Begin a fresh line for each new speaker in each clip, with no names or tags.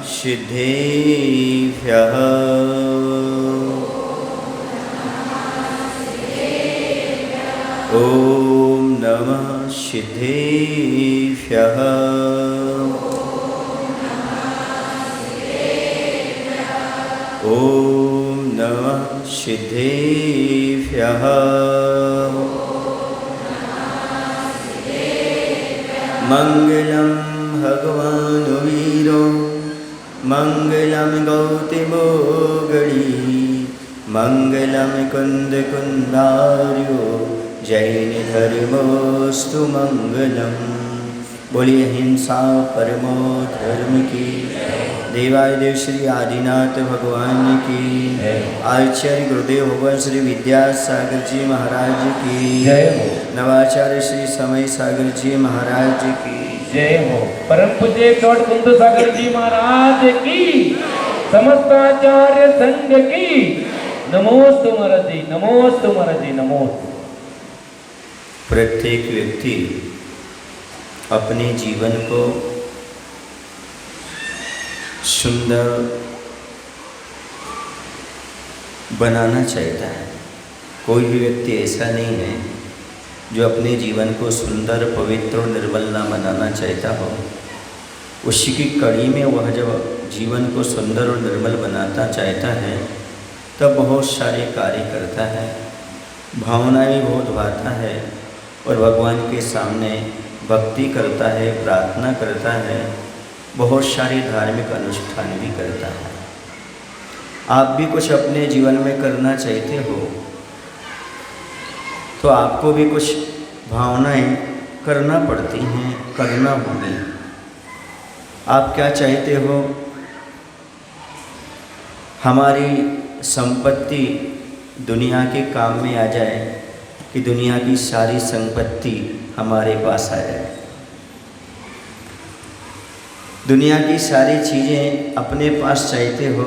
सिद्धेभ्यः। ॐ नमः सिद्धेभ्यः। ॐ नमः सिद्धेभ्यः। मंगलम भगवान वीरो मंगलम गौतमो गणी मंगलम कुंद कुंदार्यो जैन धर्मोस्तु मंगलम। बोलिए हिंसा परमो धर्म की। देवादिदेव श्री आदिनाथ भगवान की। आचार्य गुरुदेव भगवान श्री विद्यासागर जी महाराज की
जय हो।
नवाचार्य श्री समय सागर जी महाराज की
जय हो। परम पूज्य चौड़ कुंद सागर जी महाराज की, समस्त आचार्य संघ की नमोस्तु महाराज जी, नमोस्तु महाराज जी, नमोस्तु।
प्रत्येक व्यक्ति अपने जीवन को सुंदर बनाना चाहता है। कोई भी व्यक्ति ऐसा नहीं है जो अपने जीवन को सुंदर पवित्र और निर्मल ना बनाना चाहता हो। उसी की कड़ी में वह जब जीवन को सुंदर और निर्मल बनाना चाहता है तब बहुत सारे कार्य करता है, भावनाएं बहुत भाता है और भगवान के सामने भक्ति करता है, प्रार्थना करता है, बहुत सारे धार्मिक अनुष्ठान भी करता है। आप भी कुछ अपने जीवन में करना चाहते हो तो आपको भी कुछ भावनाएं करना पड़ती हैं, करना होगी। आप क्या चाहते हो? हमारी संपत्ति दुनिया के काम में आ जाए कि दुनिया की सारी संपत्ति हमारे पास आ जाए। दुनिया की सारी चीज़ें अपने पास चाहते हो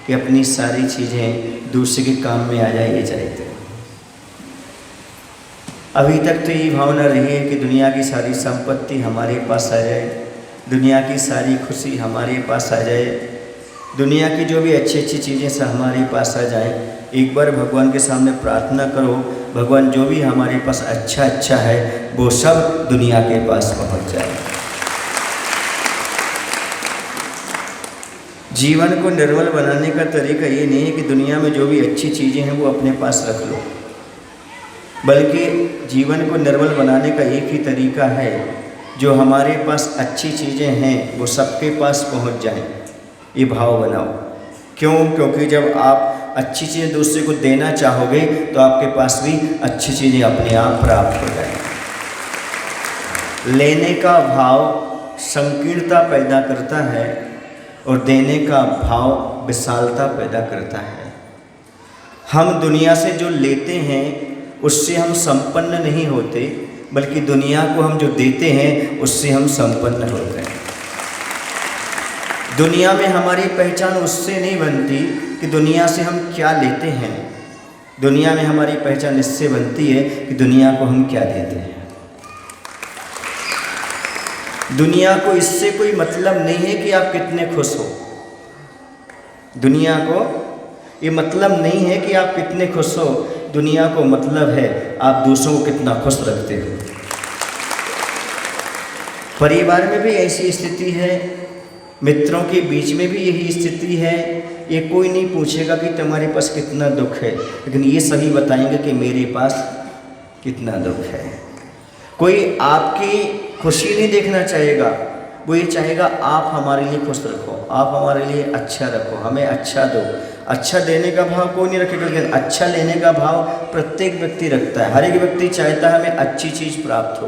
कि अपनी सारी चीज़ें दूसरे के काम में आ जाए, ये चाहते हो। अभी तक तो ये भावना रही है कि दुनिया की सारी संपत्ति हमारे पास आ जाए, दुनिया की सारी खुशी हमारे पास आ जाए, दुनिया की जो भी अच्छी अच्छी चीज़ें से हमारे पास आ जाए। एक बार भगवान के सामने प्रार्थना करो, भगवान जो भी हमारे पास अच्छा अच्छा है वो सब दुनिया के पास पहुंच जाए। जीवन को निर्मल बनाने का तरीका ये नहीं है कि दुनिया में जो भी अच्छी चीज़ें हैं वो अपने पास रख लो, बल्कि जीवन को निर्मल बनाने का एक ही तरीका है, जो हमारे पास अच्छी चीज़ें हैं वो सबके पास पहुंच जाएं। ये भाव बनाओ। क्यों? क्योंकि जब आप अच्छी चीज़ें दूसरे को देना चाहोगे तो आपके पास भी अच्छी चीज़ें अपने आप प्राप्त हो जाएंगी। लेने का भाव संकीर्णता पैदा करता है और देने का भाव विशालता पैदा करता है। हम दुनिया से जो लेते हैं उससे हम संपन्न नहीं होते, बल्कि दुनिया को हम जो देते हैं उससे हम संपन्न होते हैं। दुनिया में हमारी पहचान उससे नहीं बनती कि दुनिया से हम क्या लेते हैं, दुनिया में हमारी पहचान इससे बनती है कि दुनिया को हम क्या देते हैं। दुनिया को इससे कोई मतलब नहीं है कि आप कितने खुश हो। दुनिया को ये मतलब नहीं है कि आप कितने खुश हो, दुनिया को मतलब है आप दूसरों को कितना खुश रखते हो। परिवार में भी ऐसी स्थिति है, मित्रों के बीच में भी यही स्थिति है। ये कोई नहीं पूछेगा कि तुम्हारे पास कितना दुख है, लेकिन ये सभी बताएंगे कि मेरे पास कितना दुख है। कोई आपकी खुशी नहीं देखना चाहेगा, वो ये चाहेगा आप हमारे लिए खुश रखो, आप हमारे लिए अच्छा रखो, हमें अच्छा दो। अच्छा देने का भाव कोई नहीं रखेगा, लेकिन अच्छा लेने का भाव प्रत्येक व्यक्ति रखता है। हर एक व्यक्ति चाहता है हमें अच्छी चीज़ प्राप्त हो,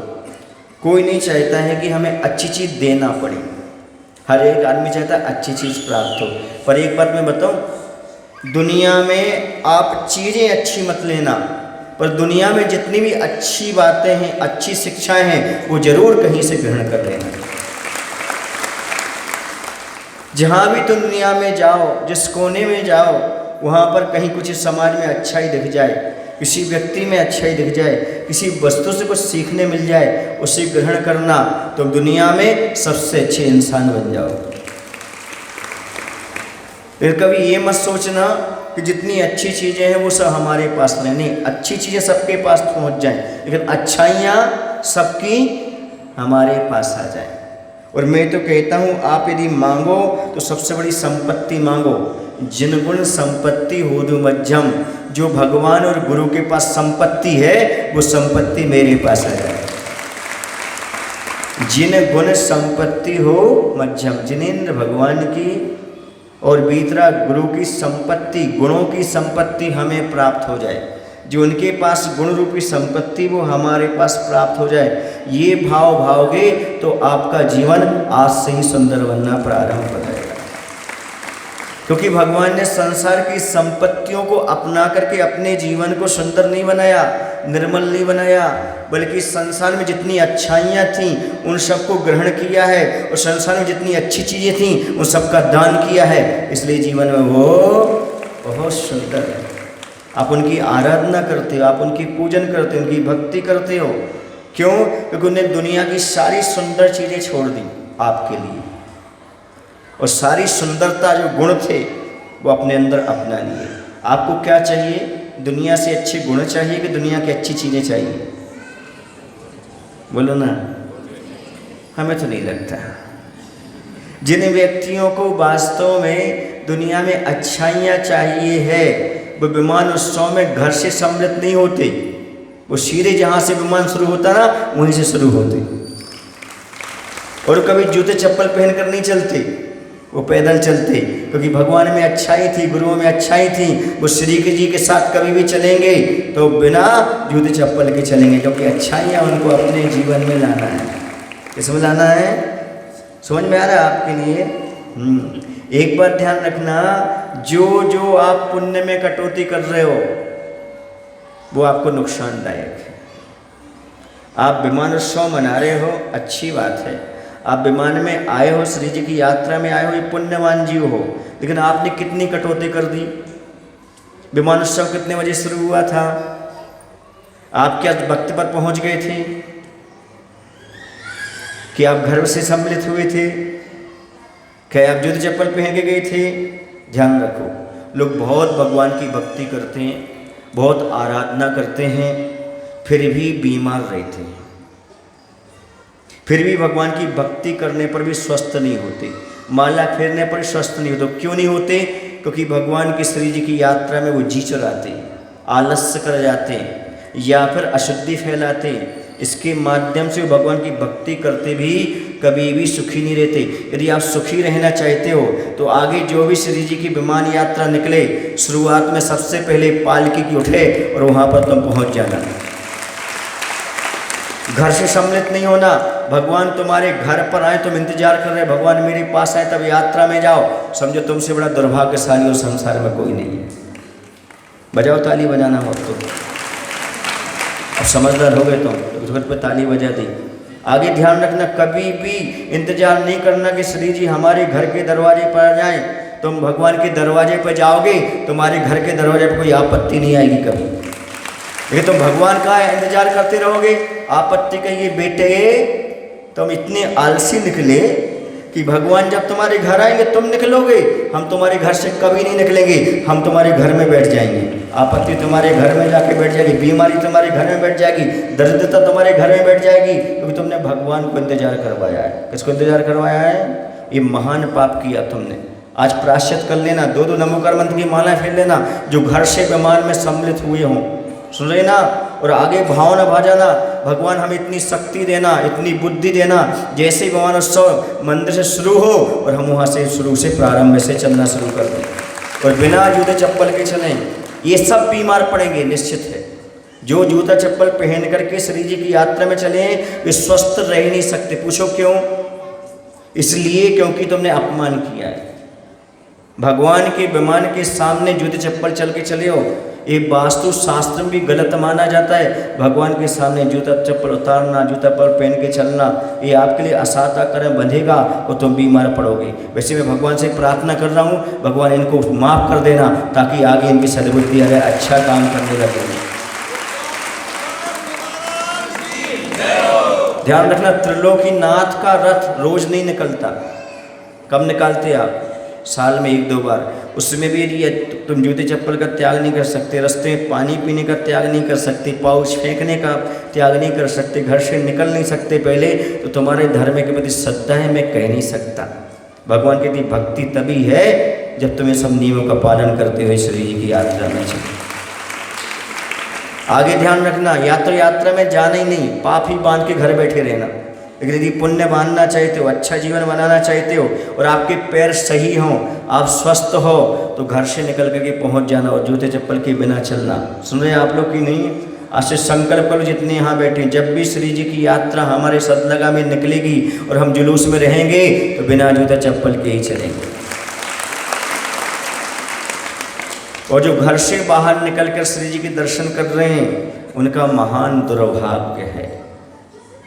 कोई नहीं चाहता है कि हमें अच्छी चीज़ देना पड़े। हर एक आदमी चाहता है अच्छी चीज़ प्राप्त हो। पर एक बात मैं बताऊं, दुनिया में आप चीज़ें अच्छी मत लेना, पर दुनिया में जितनी भी अच्छी बातें हैं, अच्छी शिक्षाएं हैं, वो जरूर कहीं से ग्रहण कर लेना। जहाँ भी तुम दुनिया में जाओ, जिस कोने में जाओ, वहाँ पर कहीं कुछ समाज में अच्छाई दिख जाए, किसी व्यक्ति में अच्छाई दिख जाए, किसी वस्तु से कुछ सीखने मिल जाए, उसे ग्रहण करना, तो दुनिया में सबसे अच्छे इंसान बन जाओ। फिर कभी ये मत सोचना कि जितनी अच्छी चीज़ें हैं वो सब हमारे पास नहीं, अच्छी चीज़ें सबके पास पहुंच जाएं, लेकिन अच्छाइयाँ सबकी हमारे पास आ जाएं। और मैं तो कहता हूँ आप यदि मांगो तो सबसे बड़ी संपत्ति मांगो, जिन गुण संपत्ति होदु मध्यम, जो भगवान और गुरु के पास संपत्ति है वो संपत्ति मेरे पास आ जाए। जिन गुण संपत्ति हो मध्यम, जिनेन्द्र भगवान की और भीतरा गुरु की संपत्ति, गुणों की संपत्ति हमें प्राप्त हो जाए, जो उनके पास गुण रूपी संपत्ति वो हमारे पास प्राप्त हो जाए, ये भाव भाओगे तो आपका जीवन आज से ही सुंदर बनना प्रारंभ हो जाएगा। क्योंकि भगवान ने संसार की संपत्तियों को अपना करके अपने जीवन को सुंदर नहीं बनाया, निर्मल नहीं बनाया, बल्कि संसार में जितनी अच्छाइयाँ थीं उन सबको ग्रहण किया है, और संसार में जितनी अच्छी चीज़ें थीं उन सबका दान किया है। इसलिए जीवन में वो बहुत सुंदर है। आप उनकी आराधना करते हो, आप उनकी पूजन करते हो, उनकी भक्ति करते हो। क्यों? क्योंकि उन्हें दुनिया की सारी सुंदर चीज़ें छोड़ दी आपके लिए, और सारी सुंदरता जो गुण थे वो अपने अंदर अपना लिए। आपको क्या चाहिए? दुनिया से अच्छे गुण चाहिए कि दुनिया की अच्छी चीज़ें चाहिए? बोलो ना, हमें तो नहीं लगता। जिन व्यक्तियों को वास्तव में दुनिया में अच्छाइयाँ चाहिए है वो विमान उत्सव में घर से सम्मिलित नहीं होते, वो सीधे जहाँ से विमान शुरू होता ना वहीं से शुरू होते, और कभी जूते चप्पल पहनकर नहीं चलते, वो पैदल चलते, क्योंकि भगवान में अच्छाई थी, गुरुओं में अच्छाई थी। वो श्री जी के साथ कभी भी चलेंगे तो बिना जूते चप्पल के चलेंगे, क्योंकि अच्छाइयाँ उनको अपने जीवन में लाना है। किसमें लाना है? समझ में आ रहा है आपके लिए? एक बात ध्यान रखना, जो जो आप पुण्य में कटौती कर रहे हो वो आपको नुकसानदायक है। आप विमान उत्सव मना रहे हो, अच्छी बात है, आप विमान में आए हो, श्री जी की यात्रा में आए हो, ये पुण्यवान जीव हो, लेकिन आपने कितनी कटौती कर दी। विमान उत्सव कितने बजे शुरू हुआ था? आप क्या वक्त पर पहुंच गए थे कि आप घर से सम्मिलित हुए थे? क्या आप जूते चप्पल पहन के गए थे? ध्यान रखो, लोग बहुत भगवान की भक्ति करते हैं, बहुत आराधना करते हैं, फिर भी बीमार रहते हैं, फिर भी भगवान की भक्ति करने पर भी स्वस्थ नहीं होते, माला फेरने पर स्वस्थ नहीं होते। क्यों नहीं होते? क्योंकि भगवान की श्री जी की यात्रा में वो जी चलाते, आलस्य कर जाते हैं, या फिर अशुद्धि फैलाते हैं। इसके माध्यम से भगवान की भक्ति करते भी कभी भी सुखी नहीं रहते। यदि आप सुखी रहना चाहते हो तो आगे जो भी श्री जी की विमान यात्रा निकले, शुरुआत में सबसे पहले पालकी की उठे और वहाँ पर तुम पहुँच जाना। घर से सम्मिलित नहीं होना। भगवान तुम्हारे घर पर आए, तुम इंतजार कर रहे, भगवान मेरे पास आए तब यात्रा में जाओ, समझो तुमसे बड़ा दुर्भाग्यशाली और संसार में कोई नहीं है। बजाओ ताली, बजाना हो तो। अब समझदार हो गए तुम, घर पर ताली बजा दी। आगे ध्यान रखना, कभी भी इंतजार नहीं करना कि श्री जी हमारे घर के दरवाजे पर आ जाएं। तुम भगवान के दरवाजे पर जाओगे, तुम्हारे घर के दरवाजे पर कोई आपत्ति नहीं आएगी कभी, लेकिन तुम भगवान का इंतजार करते रहोगे। आपत्ति कहिए बेटे, तुम इतने आलसी निकले कि भगवान जब तुम्हारे घर आएंगे तुम निकलोगे, हम तुम्हारे घर से कभी नहीं निकलेंगे, हम तुम्हारे घर में बैठ जाएंगे। आपत्ति तुम्हारे घर में जाके बैठ जाएगी, बीमारी तुम्हारे घर में बैठ जाएगी, दरिद्रता तुम्हारे घर में बैठ जाएगी, क्योंकि तुमने भगवान को इंतजार करवाया है। किसको इंतजार करवाया है? ये महान पाप किया तुमने। आज प्रायश्चित कर लेना, 2 नमोकार मंत्र की माला फेर लेना, जो घर से विमान में सम्मिलित हुए हों, सुन रहे ना, और आगे भावना भाजाना, भगवान हमें इतनी शक्ति देना, इतनी बुद्धि देना, जैसे ही विमान उत्सव मंदिर से शुरू हो और हम वहाँ से शुरू से प्रारंभ से चलना शुरू कर दें, और बिना जूते चप्पल के चलें। ये सब बीमार पड़ेंगे, निश्चित है। जो जूता चप्पल पहन करके श्री जी की यात्रा में चले वे स्वस्थ रह नहीं सकते। पूछो क्यों? इसलिए क्योंकि तुमने अपमान किया है। भगवान के विमान के सामने जूते चप्पल चल के चले हो, ये वास्तु शास्त्र में भी गलत माना जाता है। भगवान के सामने जूता चप्पल उतारना, जूता पर पहन के चलना, ये आपके लिए असाता कर्म बंधेगा और तुम बीमार पड़ोगे। वैसे मैं भगवान से प्रार्थना कर रहा हूँ, भगवान इनको माफ़ कर देना ताकि आगे इनकी सद्बुद्धि आए, अच्छा काम करने लगे। ध्यान रखना, त्रिलोकीनाथ का रथ रोज नहीं निकलता। कब निकालते आप? साल में 1-2 बार, उसमें भी यदि तुम जूते चप्पल का त्याग नहीं कर सकते, रास्ते में पानी पीने का त्याग नहीं कर सकते, पाउच फेंकने का त्याग नहीं कर सकते, घर से निकल नहीं सकते पहले, तो तुम्हारे धर्म के प्रति श्रद्धा है मैं कह नहीं सकता। भगवान के प्रति भक्ति तभी है जब तुम ये सब नियमों का पालन करते हुए श्री जी की यात्रा में चलो। आगे ध्यान रखना, यात्रा में जाना ही नहीं, पाप ही बांध के घर बैठे रहना। लेकिन यदि पुण्य बांधना चाहते हो, अच्छा जीवन बनाना चाहते हो और आपके पैर सही हों, आप स्वस्थ हो, तो घर से निकल करके पहुंच जाना और जूते चप्पल के बिना चलना। सुन रहे आप लोग की नहीं? आज से संकल्प करो जितने यहाँ बैठे, जब भी श्री जी की यात्रा हमारे सतलगा में निकलेगी और हम जुलूस में रहेंगे तो बिना जूते चप्पल के ही चलेंगे। और जो घर से बाहर निकलकर श्री जी के दर्शन कर रहे हैं उनका महान दुर्भाग्य है।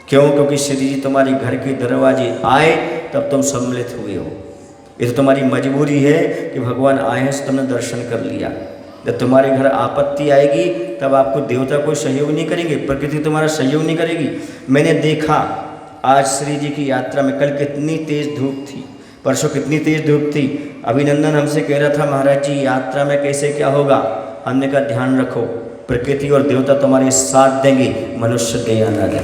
क्यों? क्योंकि श्री जी तुम्हारे घर के दरवाजे आए तब तुम सम्मिलित हुए हो। ये तो तुम्हारी मजबूरी है कि भगवान आए हैं तो तुमने दर्शन कर लिया। जब तुम्हारे घर आपत्ति आएगी तब आपको देवता कोई सहयोग नहीं करेंगे, प्रकृति तुम्हारा सहयोग नहीं करेगी। मैंने देखा आज श्री जी की यात्रा में, कल कितनी तेज धूप थी, परसों कितनी तेज धूप थी। अभिनंदन हमसे कह रहा था महाराज जी यात्रा में कैसे क्या होगा। हमने कहा ध्यान रखो, प्रकृति और देवता तुम्हारे साथ देंगे, मनुष्य दया ना दें।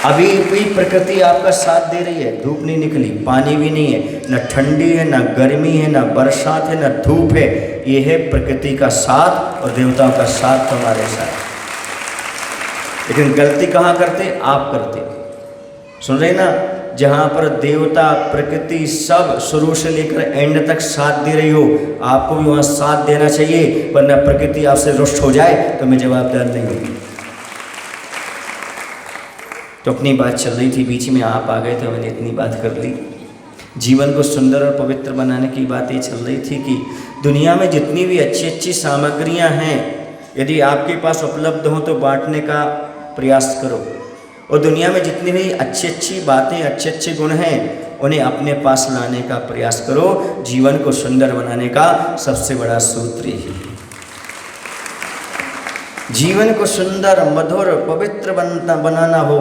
अभी भी प्रकृति आपका साथ दे रही है, धूप नहीं निकली, पानी भी नहीं है, न ठंडी है, न गर्मी है, न बरसात है, न धूप है। ये है प्रकृति का साथ और देवताओं का साथ तुम्हारे साथ। लेकिन गलती कहाँ करते? आप करते। सुन रहे ना? जहाँ पर देवता प्रकृति सब शुरू से लेकर एंड तक साथ दे रही हो, आपको भी वहाँ साथ देना चाहिए, वरना प्रकृति आपसे रुष्ट हो जाए तो मैं जवाबदार नहीं हूँ। तो अपनी बात चल रही थी, बीच में आप आ गए तो मैंने इतनी बात कर ली। जीवन को सुंदर और पवित्र बनाने की बातें चल रही थी कि दुनिया में जितनी भी अच्छी अच्छी सामग्रियां हैं, यदि आपके पास उपलब्ध हों तो बांटने का प्रयास करो। और दुनिया में जितनी भी अच्छी अच्छी बातें, अच्छे अच्छे गुण हैं, उन्हें अपने पास लाने का प्रयास करो। जीवन को सुंदर बनाने का सबसे बड़ा सूत्र यही है। जीवन को सुंदर, मधुर, पवित्र बनाना हो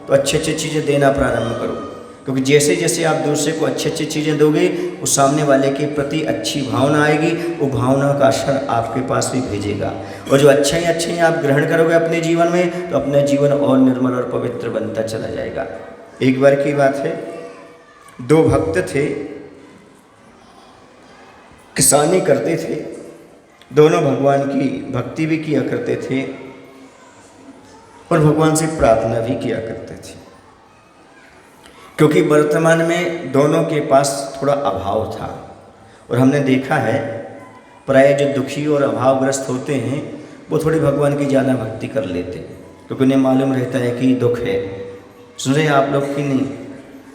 तो अच्छी अच्छी चीज़ें देना प्रारंभ करो, क्योंकि जैसे जैसे आप दूसरे को अच्छी अच्छी चीज़ें दोगे, वो सामने वाले के प्रति अच्छी भावना आएगी, वो भावना का असर आपके पास भी भेजेगा। और जो अच्छाई आप ग्रहण करोगे अपने जीवन में, तो अपना जीवन और निर्मल और पवित्र बनता चला जाएगा। एक बार की बात है, 2 भक्त थे, किसानी करते थे, दोनों भगवान की भक्ति भी किया करते थे और भगवान से प्रार्थना भी किया करते थे। क्योंकि वर्तमान में दोनों के पास थोड़ा अभाव था और हमने देखा है प्राय जो दुखी और अभावग्रस्त होते हैं वो थोड़ी भगवान की ज़्यादा भक्ति कर लेते, क्योंकि उन्हें मालूम रहता है कि दुख है। सुन रहे आप लोग की नहीं?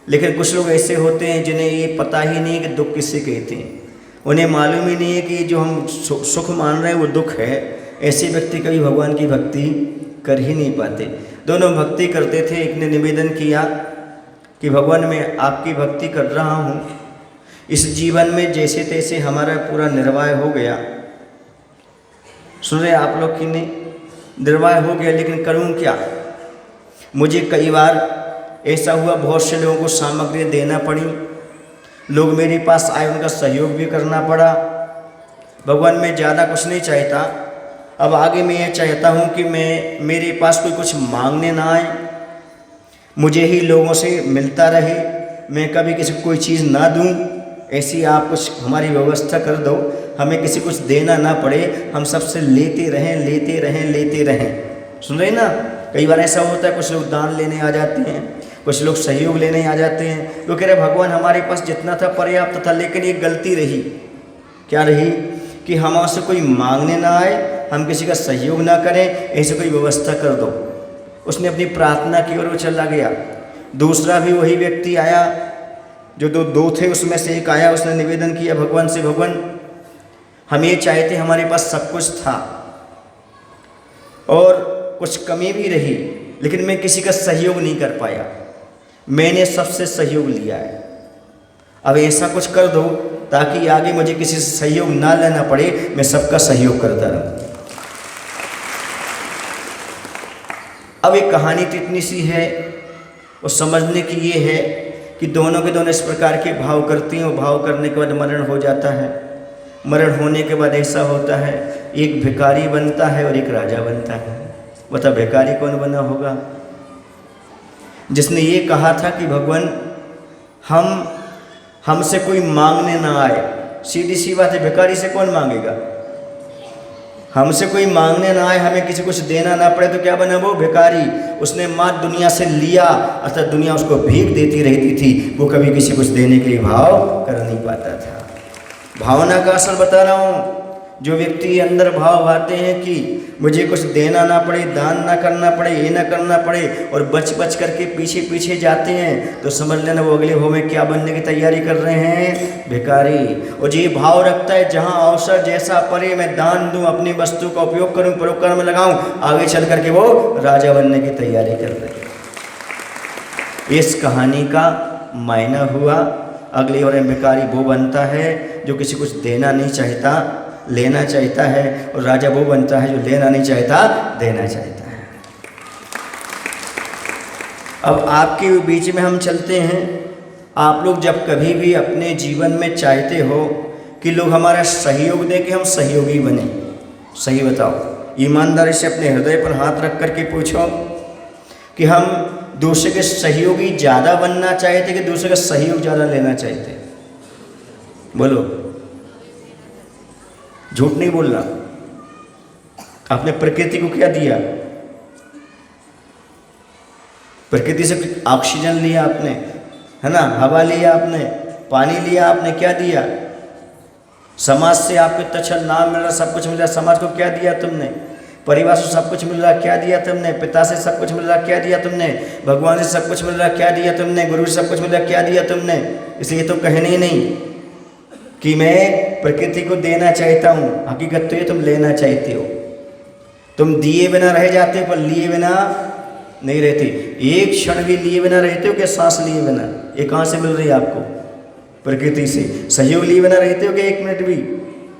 लेकिन कुछ लोग ऐसे होते हैं जिन्हें ये पता ही नहीं कि दुख किसे कहते हैं, उन्हें मालूम ही नहीं है कि जो हम सुख मान रहे हैं वो दुख है। ऐसे व्यक्ति कभी भगवान की भक्ति कर ही नहीं पाते। दोनों भक्ति करते थे। एक ने निवेदन किया कि भगवान मैं आपकी भक्ति कर रहा हूँ, इस जीवन में जैसे तैसे हमारा पूरा निर्वाह हो गया। सुन रहे आप लोग की नहीं? निर्वाह हो गया, लेकिन करूँ क्या? मुझे कई बार ऐसा हुआ, बहुत से लोगों को सामग्री देना पड़ी, लोग मेरे पास आए, उनका सहयोग भी करना पड़ा। भगवान मैं ज़्यादा कुछ नहीं चाहता, अब आगे मैं ये चाहता हूँ कि मेरे पास कोई कुछ मांगने ना आए, मुझे ही लोगों से मिलता रहे, मैं कभी किसी को कोई चीज़ ना दूँ। ऐसी आप कुछ हमारी व्यवस्था कर दो, हमें किसी कुछ देना ना पड़े, हम सबसे लेते रहें लेते रहें लेते रहें। सुन रहे ना? कई बार ऐसा होता है, कुछ लोग दान लेने आ जाते हैं, कुछ लोग सहयोग लेने आ जाते हैं। वो कह रहे भगवान हमारे पास जितना था पर्याप्त था, लेकिन एक गलती रही। क्या रही? कि हमसे कोई मांगने ना आए, हम किसी का सहयोग ना करें, ऐसे कोई व्यवस्था कर दो। उसने अपनी प्रार्थना की और वो चला गया। दूसरा भी वही व्यक्ति आया, जो दो थे उसमें से एक आया, उसने निवेदन किया भगवान से, भगवान हम ये चाहते हमारे पास सब कुछ था और कुछ कमी भी रही, लेकिन मैं किसी का सहयोग नहीं कर पाया, मैंने सबसे सहयोग लिया है। अब ऐसा कुछ कर दो ताकि आगे मुझे किसी से सहयोग ना लेना पड़े, मैं सबका सहयोग करता रहूं। अब एक कहानी तो इतनी सी है, और समझने की ये है कि दोनों के दोनों इस प्रकार के भाव करती हैं और भाव करने के बाद मरण हो जाता है। मरण होने के बाद ऐसा होता है, एक भिखारी बनता है और एक राजा बनता है। बता भिखारी कौन बना होगा? जिसने ये कहा था कि भगवान हमसे कोई मांगने ना आए। सीधी सी बात है, भिखारी से कौन मांगेगा? हमसे कोई मांगने ना आए, हमें किसी कुछ देना ना पड़े, तो क्या बना वो? भिखारी। उसने मात दुनिया से लिया, अर्थात दुनिया उसको भीख देती रहती थी, वो कभी किसी कुछ देने के लिए भाव कर नहीं पाता था। भावना का असर बता रहा हूँ। जो व्यक्ति अंदर भाव आते हैं कि मुझे कुछ देना ना पड़े, दान ना करना पड़े, ये ना करना पड़े, और बच बच करके पीछे पीछे जाते हैं, तो समझ लेना वो अगले भाव में क्या बनने की तैयारी कर रहे हैं? भिखारी। और जो ये भाव रखता है जहाँ अवसर जैसा पड़े मैं दान दूं, अपनी वस्तु का उपयोग करूं, परोपकार में लगाऊं, आगे चल करके वो राजा बनने की तैयारी कर रहे हैं। इस कहानी का मायना हुआ अगली ओर भिखारी वो बनता है जो किसी कुछ देना नहीं चाहता, लेना चाहता है, और राजा वो बनता है जो लेना नहीं चाहता, देना चाहता है। अब आपके बीच में हम चलते हैं। आप लोग जब कभी भी अपने जीवन में चाहते हो कि लोग हमारा सहयोग दें कि हम सहयोगी बने, सही बताओ, ईमानदारी से अपने हृदय पर हाथ रख करके पूछो कि हम दूसरे के सहयोगी ज़्यादा बनना चाहते कि दूसरे का सहयोग ज़्यादा लेना चाहते? बोलो, झूठ नहीं बोलना। आपने प्रकृति को क्या दिया? प्रकृति से ऑक्सीजन लिया आपने, है ना, हवा लिया आपने, पानी लिया आपने, क्या दिया? समाज से आपको तत्क्षण नाम मिल रहा, सब कुछ मिल रहा, समाज को क्या दिया तुमने? परिवार से सब कुछ मिल रहा, क्या दिया तुमने? पिता से सब कुछ मिल रहा, क्या दिया तुमने? भगवान से सब कुछ मिल रहा, क्या दिया तुमने? गुरु से सब कुछ मिल रहा, क्या दिया तुमने? इसलिए तो कहने ही नहीं कि मैं प्रकृति को देना चाहता हूँ, हकीकत तो ये तुम लेना चाहते हो। तुम दिए बिना रह जाते हो पर लिए बिना नहीं रहते। एक क्षण भी लिए बिना रहते हो क्या? सांस लिए बिना? ये कहाँ से मिल रही है आपको? प्रकृति से। सहयोग लिए बिना रहते हो क्या? एक मिनट भी?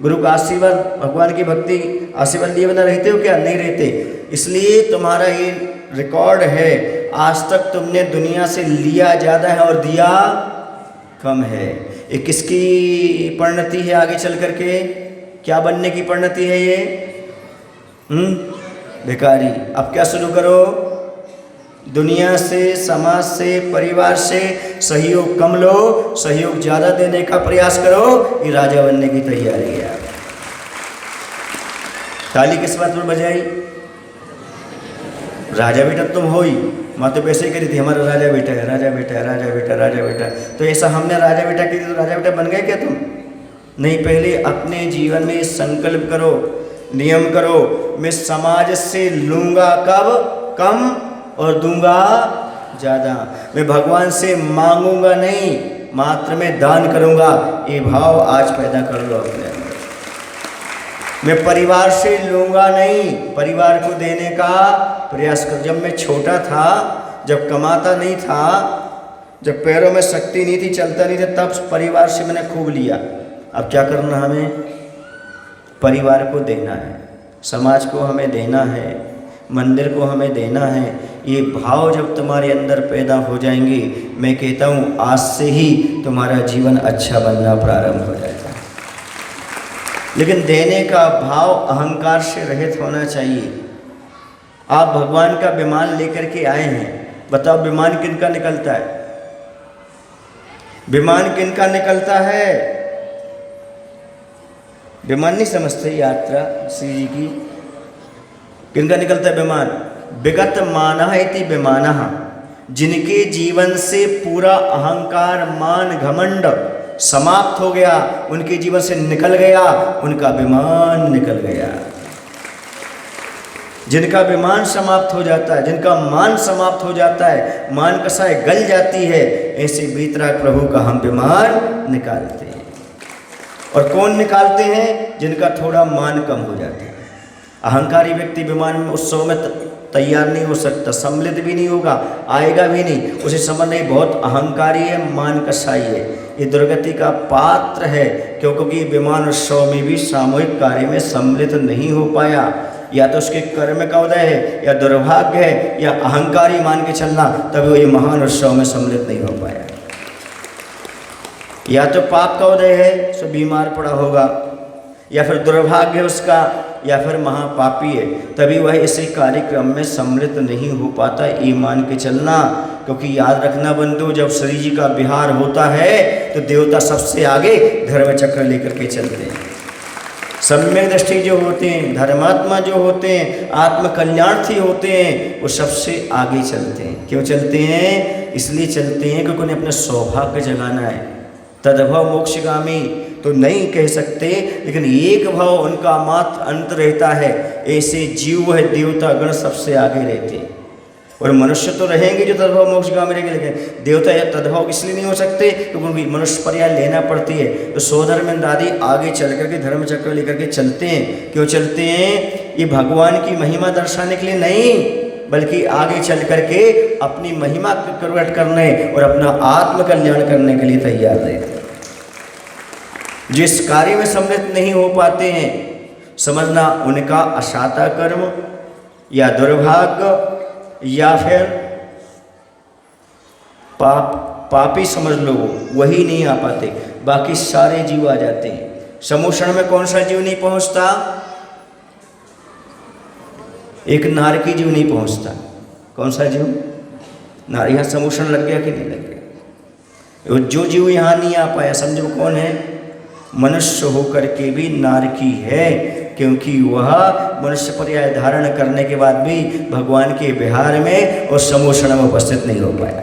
गुरु का आशीर्वाद, भगवान की भक्ति आशीर्वाद लिए बिना रहते हो क्या? नहीं रहते। इसलिए तुम्हारा ये रिकॉर्ड है, आज तक तुमने दुनिया से लिया ज़्यादा है और दिया कम है। ये किसकी परिणति है? आगे चल करके क्या बनने की परिणति है ये? भिखारी। अब क्या शुरू करो? दुनिया से, समाज से, परिवार से सहयोग कम लो, सहयोग ज़्यादा देने का प्रयास करो। ये राजा बनने की तैयारी है। ताली किस बात पर बजाई? राजा बेटा तुम हो ही। माँ तो वैसे ही करी थी, हमारा राजा बेटा है, राजा बेटा है, राजा बेटा, राजा बेटा। तो ऐसा हमने राजा बेटा की तो राजा बेटा बन गए क्या तुम? नहीं, पहले अपने जीवन में संकल्प करो, नियम करो, मैं समाज से लूँगा कब? कम, और दूंगा ज़्यादा। मैं भगवान से मांगूंगा नहीं, मात्र में दान करूंगा। ये भाव आज पैदा कर लो अपने अंदर। मैं परिवार से लूँगा नहीं, परिवार को देने का प्रयास कर। जब मैं छोटा था, जब कमाता नहीं था, जब पैरों में शक्ति नहीं थी, चलता नहीं था, तब परिवार से मैंने खूब लिया। अब क्या करना? हमें परिवार को देना है, समाज को हमें देना है, मंदिर को हमें देना है। ये भाव जब तुम्हारे अंदर पैदा हो जाएंगे, मैं कहता हूँ आज से ही तुम्हारा जीवन अच्छा बनना प्रारंभ हो जाएगा। लेकिन देने का भाव अहंकार से रहित होना चाहिए। आप भगवान का विमान लेकर के आए हैं, बताओ विमान किनका निकलता है? विमान किनका निकलता है? विमान नहीं समझते? यात्रा श्री जी की किनका निकलता है विमान? विगत मानः इति विमानः। जिनके जीवन से पूरा अहंकार, मान, घमंड समाप्त हो गया, उनके जीवन से निकल गया, उनका विमान निकल गया। जिनका विमान समाप्त हो जाता है, जिनका मान समाप्त हो जाता है, मान कसाय गल जाती है, ऐसे वीतराग प्रभु का हम विमान निकालते हैं। और कौन निकालते हैं? जिनका थोड़ा मान कम हो जाता है। अहंकारी व्यक्ति विमान में उत्सव में तैयार नहीं हो सकता, सम्मिलित भी नहीं होगा, आएगा भी नहीं। उसे समझ नहीं बहुत अहंकारी है, मान कसाई है, ये दुर्गति का पात्र है। क्योंकि विमान उत्सव में भी सामूहिक कार्य में सम्मिलित नहीं हो पाया। या तो उसके कर्म का उदय है, या दुर्भाग्य है, या अहंकारी मान के चलना, तभी वो ये महान उत्सव में सम्मिलित नहीं हो पाया। या तो पाप का उदय है, सो बीमार पड़ा होगा, या फिर दुर्भाग्य है उसका, या फिर महापापी है, तभी वह इसी कार्यक्रम में सम्मिलित नहीं हो पाता। ये मान के चलना, क्योंकि याद रखना बंधु, जब श्री जी का विहार होता है तो देवता सबसे आगे धर्म चक्र लेकर के चलते हैं। सम्यक दृष्टि जो होते हैं, धर्मात्मा जो होते हैं, आत्म कल्याणार्थी होते हैं, वो सबसे आगे चलते हैं। क्यों चलते हैं? इसलिए चलते हैं क्योंकि उन्हें अपना सौभाग्य जगाना है। तदभव मोक्षगामी तो नहीं कह सकते, लेकिन एक भाव उनका मात्र अंत रहता है। ऐसे जीव है देवता गण सबसे आगे रहते हैं, और मनुष्य तो रहेंगे जो तदभाव मोक्षगामी रहेंगे, लेकिन देवता या तदभाव इसलिए नहीं हो सकते क्योंकि उनकी मनुष्य पर्याय लेना पड़ती है। तो सोधर्मेंद्र आदि आगे चल करके धर्म चक्र लेकर के चलते हैं। क्यों चलते हैं? ये भगवान की महिमा दर्शाने के लिए नहीं, बल्कि आगे चल करके अपनी महिमा प्रकट करने और अपना आत्म कल्याण करने के लिए तैयार रहते हैं। जिस कार्य में सम्मिलित नहीं हो पाते हैं, समझना उनका अशाता कर्म या दुर्भाग्य या फिर पापी समझ लो, वही नहीं आ पाते, बाकी सारे जीव आ जाते हैं। समूषण में कौन सा जीव नहीं पहुंचता? एक नारकी जीव नहीं पहुंचता। कौन सा जीव? नार। यहाँ समूषण लग गया कि नहीं लग गया? जो जीव यहाँ नहीं आ पाया, समझो कौन है? मनुष्य होकर के भी नारकी है, क्योंकि वह मनुष्य पर्याय धारण करने के बाद भी भगवान के विहार में और समूषण में उपस्थित नहीं हो पाया।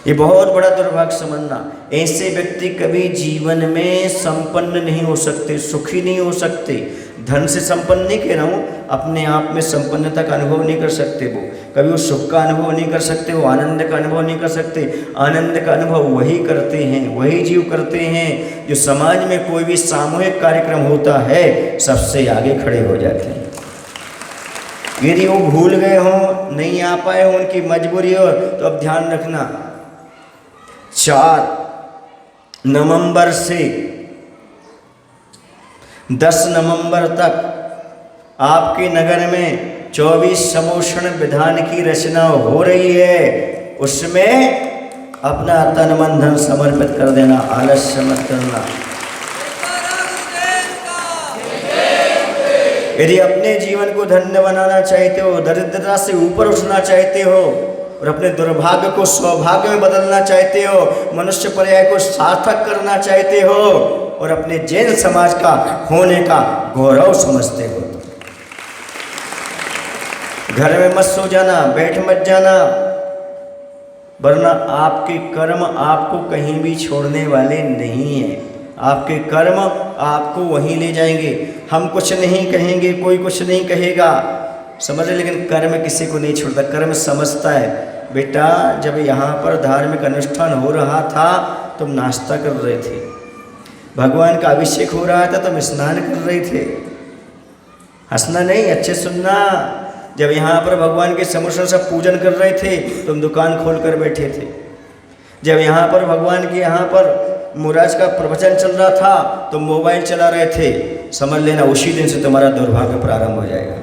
ये बहुत बड़ा दुर्भाग्य समझना। ऐसे व्यक्ति कभी जीवन में संपन्न नहीं हो सकते, सुखी नहीं हो सकते। धन से संपन्न नहीं कह रहा हूँ, अपने आप में संपन्नता का अनुभव नहीं कर सकते। वो कभी वो सुख का अनुभव नहीं कर सकते, वो आनंद का अनुभव नहीं कर सकते। आनंद का अनुभव वही करते हैं, वही जीव करते हैं जो समाज में कोई भी सामूहिक कार्यक्रम होता है सबसे आगे खड़े हो जाते हैं। यदि वो भूल गए हों, नहीं आ पाए हों, उनकी मजबूरी हो, तो अब ध्यान रखना, 4 नवंबर से 10 नवंबर तक आपके नगर में 24 समूषण विधान की रचना हो रही है। उसमें अपना तन मन धन समर्पित कर देना, आलस्य मत करना। यदि अपने जीवन को धन्य बनाना चाहते हो, दरिद्रता से ऊपर उठना चाहते हो और अपने दुर्भाग्य को सौभाग्य में बदलना चाहते हो, मनुष्य पर्याय को सार्थक करना चाहते हो और अपने जैन समाज का होने का गौरव समझते हो, घर में मत सो जाना, बैठ मत जाना, वरना आपके कर्म आपको कहीं भी छोड़ने वाले नहीं हैं। आपके कर्म आपको वहीं ले जाएंगे। हम कुछ नहीं कहेंगे, कोई कुछ नहीं कहेगा, समझ रहे, लेकिन कर्म किसी को नहीं छोड़ता। कर्म समझता है। बेटा, जब यहाँ पर धार्मिक अनुष्ठान हो रहा था तुम नाश्ता कर रहे थे, भगवान का अभिषेक हो रहा था तुम स्नान कर रहे थे। हंसना नहीं, अच्छे सुनना। जब यहाँ पर भगवान के समूषण से पूजन कर रहे थे तुम दुकान खोल कर बैठे थे। जब यहाँ पर भगवान के यहाँ पर मुराज का प्रवचन चल रहा था तो मोबाइल चला रहे थे। समझ लेना उसी दिन से तुम्हारा दुर्भाग्य प्रारंभ हो जाएगा।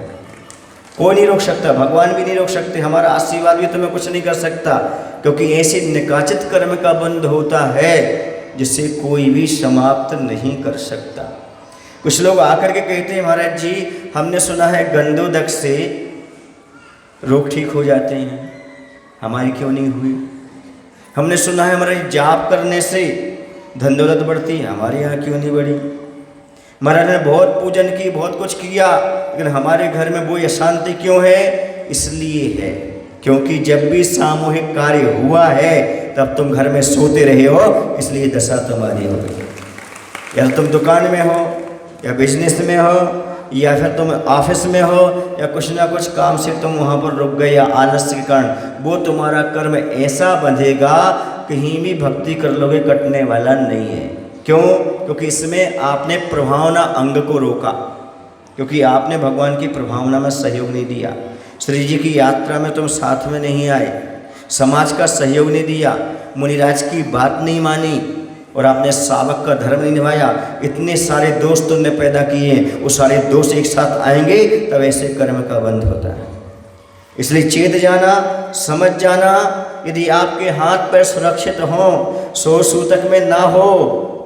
कोई नहीं रोक सकता, भगवान भी नहीं रोक सकते, हमारा आशीर्वाद भी तुम्हें कुछ नहीं कर सकता, क्योंकि ऐसे निकाचित कर्म का बंध होता है जिसे कोई भी समाप्त नहीं कर सकता। कुछ लोग आकर के कहते हैं, महाराज जी हमने सुना है गंधोदक से रोग ठीक हो जाते हैं, हमारी क्यों नहीं हुई? हमने सुना है हमारे जाप करने से धन दौलत बढ़ती है, हमारे यहाँ क्यों नहीं बढ़ी? महाराज ने बहुत पूजन की, बहुत कुछ किया, लेकिन हमारे घर में वो अशांति क्यों है? इसलिए है क्योंकि जब भी सामूहिक कार्य हुआ है तब तुम घर में सोते रहे हो, इसलिए दशा तुम्हारी हो गई। या तुम दुकान में हो, या बिजनेस में हो, या फिर तुम ऑफिस में हो, या कुछ ना कुछ काम से तुम वहाँ पर रुक गए, या आलस्य के कारण, वो तुम्हारा कर्म ऐसा बंधेगा कहीं भी भक्ति कर लोगे कटने वाला नहीं है। क्यों? क्योंकि इसमें आपने प्रभावना अंग को रोका, क्योंकि आपने भगवान की प्रभावना में सहयोग नहीं दिया। श्री जी की यात्रा में तुम साथ में नहीं आए, समाज का सहयोग नहीं दिया, मुनिराज की बात नहीं मानी और आपने सावक का धर्म नहीं निभाया। इतने सारे दोस्त तुमने पैदा किए, वो सारे दोस्त एक साथ आएंगे तब ऐसे कर्म का बंध होता है। इसलिए चेत जाना, समझ जाना यदि आपके हाथ पैर सुरक्षित हों, सो सूतक में ना हो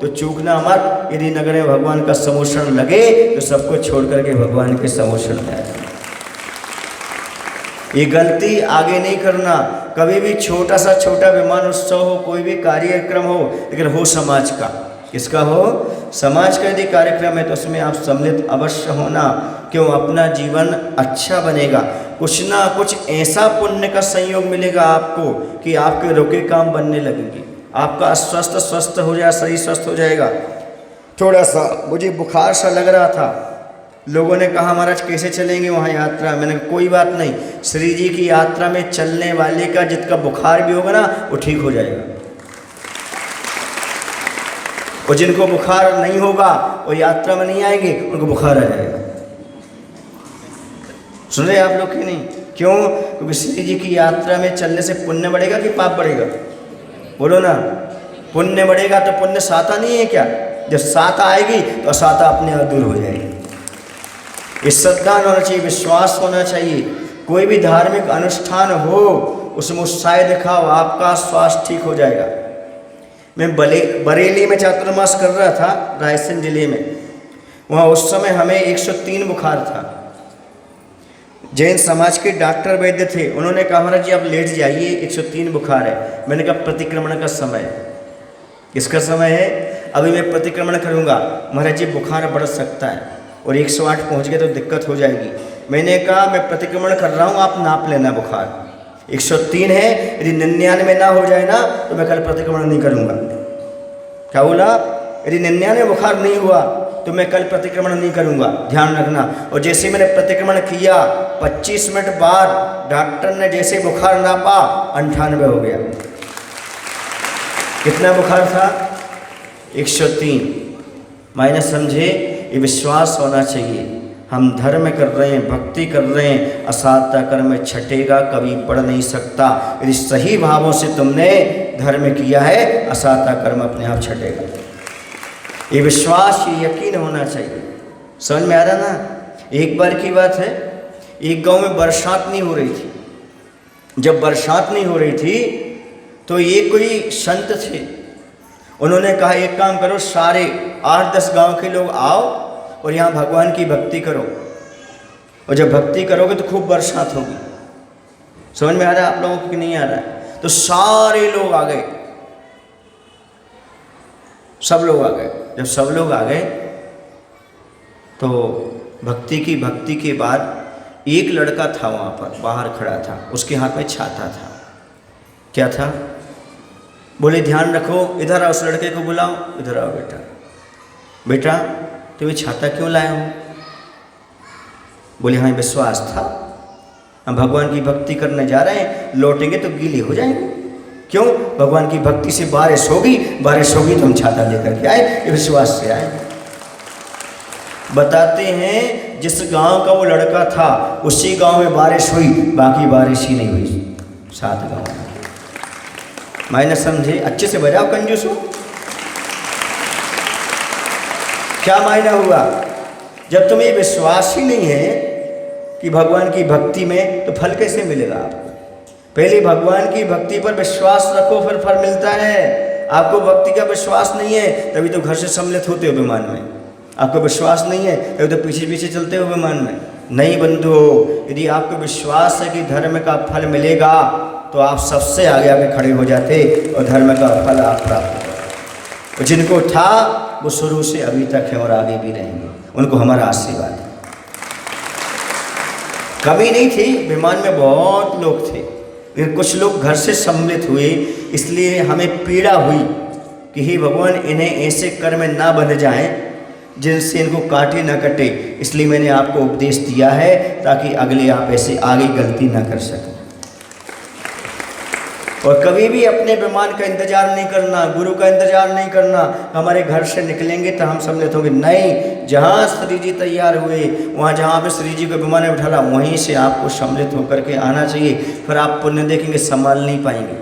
तो चूकना मत। यदि नगर में भगवान का समोषण लगे तो सबको छोड़ करके भगवान के समोषण में आए। ये गलती आगे नहीं करना। कभी भी छोटा सा छोटा विमान उत्सव हो, कोई भी कार्यक्रम हो, लेकिन हो समाज का। किसका हो? समाज का यदि कार्यक्रम है तो उसमें आप सम्मिलित अवश्य होना। क्यों? अपना जीवन अच्छा बनेगा, कुछ ना कुछ ऐसा पुण्य का संयोग मिलेगा आपको कि आपके रुके काम बनने लगेंगे, आपका स्वस्थ हो जाएगा, शरीर स्वस्थ हो जाएगा। थोड़ा सा मुझे बुखार सा लग रहा था, लोगों ने कहा महाराज कैसे चलेंगे वहाँ यात्रा? मैंने कहा कोई बात नहीं, श्री जी की यात्रा में चलने वाले का जिसका बुखार भी होगा ना वो ठीक हो जाएगा, और जिनको बुखार नहीं होगा वो यात्रा में नहीं आएंगे, उनको बुखार आ जाएगा। सुन रहे आप लोग कि नहीं? क्यों? क्योंकि श्री जी की यात्रा में चलने से पुण्य बढ़ेगा कि पाप बढ़ेगा? बोलो ना। पुण्य बढ़ेगा तो पुण्य साता नहीं है क्या? जब साता आएगी तो असाता अपने आप दूर हो जाएगी। इस श्रद्धा होना चाहिए, विश्वास होना चाहिए। कोई भी धार्मिक अनुष्ठान हो उसमें उत्साह दिखाओ, आपका स्वास्थ्य ठीक हो जाएगा। मैं बरेली में चातुर्मास कर रहा था, रायसेन जिले में। वहाँ उस समय हमें 103 बुखार था। जैन समाज के डॉक्टर वैद्य थे, उन्होंने कहा महाराज जी आप लेट जाइए, 103 बुखार है। मैंने कहा प्रतिक्रमण का समय है। किसका समय है? अभी मैं प्रतिक्रमण करूँगा, महाराज जी बुखार बढ़ सकता है और 108 पहुँच गए तो दिक्कत हो जाएगी। मैंने कहा मैं प्रतिक्रमण कर रहा हूँ, आप नाप लेना बुखार 103 है, यदि 99 ना हो जाए ना तो मैं कल प्रतिक्रमण नहीं करूँगा। क्या बोला? यदि 99 बुखार नहीं हुआ तो मैं कल प्रतिक्रमण नहीं करूँगा, ध्यान रखना। और जैसे मैंने प्रतिक्रमण किया 25 मिनट बाद डॉक्टर ने जैसे बुखार नापा 98 हो गया। कितना बुखार था? 103। मायने समझे? ये विश्वास होना चाहिए, हम धर्म कर रहे हैं, भक्ति कर रहे हैं, असाध्य कर्म छटेगा, कभी पढ़ नहीं सकता। यदि सही भावों से तुमने धर्म किया है, असाध्य कर्म अपने आप छटेगा। ये विश्वास, ये यकीन होना चाहिए। समझ में आ रहा ना? एक बार की बात है, एक गांव में बरसात नहीं हो रही थी। जब बरसात नहीं हो रही थी तो ये कोई संत थे, उन्होंने कहा एक काम करो, सारे 8-10 गांव के लोग आओ और यहाँ भगवान की भक्ति करो, और जब भक्ति करोगे तो खूब बरसात होगी। समझ में आ रहा है आप लोगों को कि नहीं आ रहा है? तो सारे लोग आ गए, सब लोग आ गए। जब सब लोग आ गए तो भक्ति के बाद एक लड़का था वहाँ पर बाहर खड़ा था, उसके हाथ में छाता था। क्या था? बोले ध्यान रखो, इधर आओ, उस लड़के को बुलाओ, इधर आओ बेटा। बेटा तुम्हें छाता क्यों लाए हो? बोले हाँ विश्वास था, हम भगवान की भक्ति करने जा रहे हैं, लौटेंगे तो गीले हो जाएंगे। क्यों? भगवान की भक्ति से बारिश होगी तो हम छाता लेकर के आए, ये विश्वास से आए। बताते हैं जिस गांव का वो लड़का था उसी गांव में बारिश हुई, बाकी बारिश ही नहीं हुई 7 गांव में। मायने समझे? अच्छे से बजाओ कंजूस हो। क्या मायना हुआ? जब तुम्हें विश्वास ही नहीं है कि भगवान की भक्ति में, तो फल कैसे मिलेगा आपको? पहले भगवान की भक्ति पर विश्वास रखो, फिर फल मिलता है। आपको भक्ति का विश्वास नहीं है तभी तो घर से सम्मिलित होते हो विमान में। आपको विश्वास नहीं है तभी तो पीछे पीछे चलते हो विमान में। नहीं बंधु, यदि आपको विश्वास है कि धर्म का फल मिलेगा तो आप सबसे आगे आगे खड़े हो जाते और धर्म का फल आप प्राप्त करो। जिनको था वो शुरू से अभी तक है और आगे भी रहेंगे, उनको हमारा आशीर्वाद है। कमी नहीं थी, विमान में बहुत लोग थे, लेकिन कुछ लोग घर से सम्मिलित हुए, इसलिए हमें पीड़ा हुई कि हे भगवान इन्हें ऐसे कर्म ना बन जाएं जिनसे इनको काटे ना कटे। इसलिए मैंने आपको उपदेश दिया है ताकि अगले आप ऐसे आगे गलती ना कर सकें। और कभी भी अपने विमान का इंतजार नहीं करना, गुरु का इंतजार नहीं करना, हमारे घर से निकलेंगे तो हम सम्मिलित होंगे। नहीं, जहाँ श्री जी तैयार हुए, वहाँ जहाँ पे श्री जी को विमान में बिठाला, वहीं से आपको सम्मिलित होकर के आना चाहिए। फिर आप पुण्य देखेंगे, संभाल नहीं पाएंगे।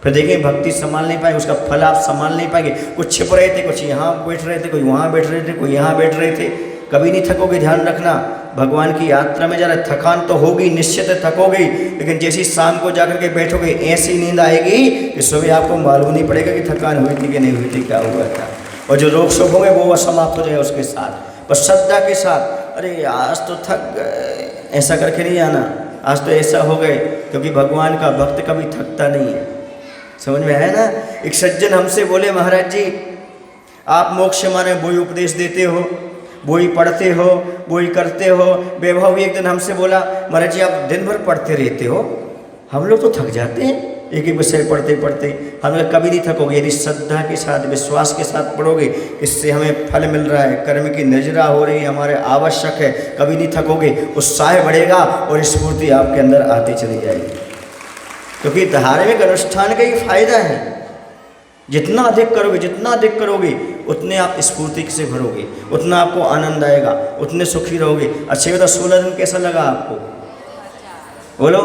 फिर देखेंगे भक्ति संभाल नहीं पाएंगे, उसका फल आप संभाल नहीं पाएंगे। कुछ छिप रहे थे, कुछ यहाँ बैठ रहे थे, कोई वहाँ बैठ रहे थे, कोई यहाँ बैठ रहे थे। कभी नहीं थकोगे, ध्यान रखना। भगवान की यात्रा में जरा थकान तो होगी, निश्चित थकोगी, लेकिन जैसी शाम को जाकर के बैठोगे ऐसी नींद आएगी कि सुबह आपको मालूम नहीं पड़ेगा कि थकान हुई थी कि नहीं हुई थी, क्या हुआ था। और जो रोग शोक होंगे वो समाप्त हो जाए उसके साथ। पर श्रद्धा के साथ, अरे आज तो थक गए, ऐसा करके नहीं आना, आज तो ऐसा हो गए, क्योंकि भगवान का भक्त कभी थकता नहीं है। समझ में आया ना। एक सज्जन हमसे बोले, महाराज जी आप मोक्ष माने वही उपदेश देते हो, वही पढ़ते हो, वही करते हो। वैभव एक दिन हमसे बोला, महाराज जी आप दिन भर पढ़ते रहते हो, हम लोग तो थक जाते हैं एक ही विषय पढ़ते पढ़ते। हम लोग कभी नहीं थकोगे यदि श्रद्धा के साथ, विश्वास के साथ पढ़ोगे। इससे हमें फल मिल रहा है, कर्म की नजरा हो रही है, हमारे आवश्यक है, कभी नहीं थकोगे। उत्साह बढ़ेगा और स्फूर्ति आपके अंदर आती चली जाएगी। क्योंकि धार्मिक अनुष्ठान का ही फायदा है, जितना अधिक करोगे, जितना अधिक करोगे उतने आप स्फूर्ति से भरोगे, उतना आपको आनंद आएगा, उतने सुखी रहोगे। अच्छे बताओ 16 दिन कैसा लगा आपको? बोलो,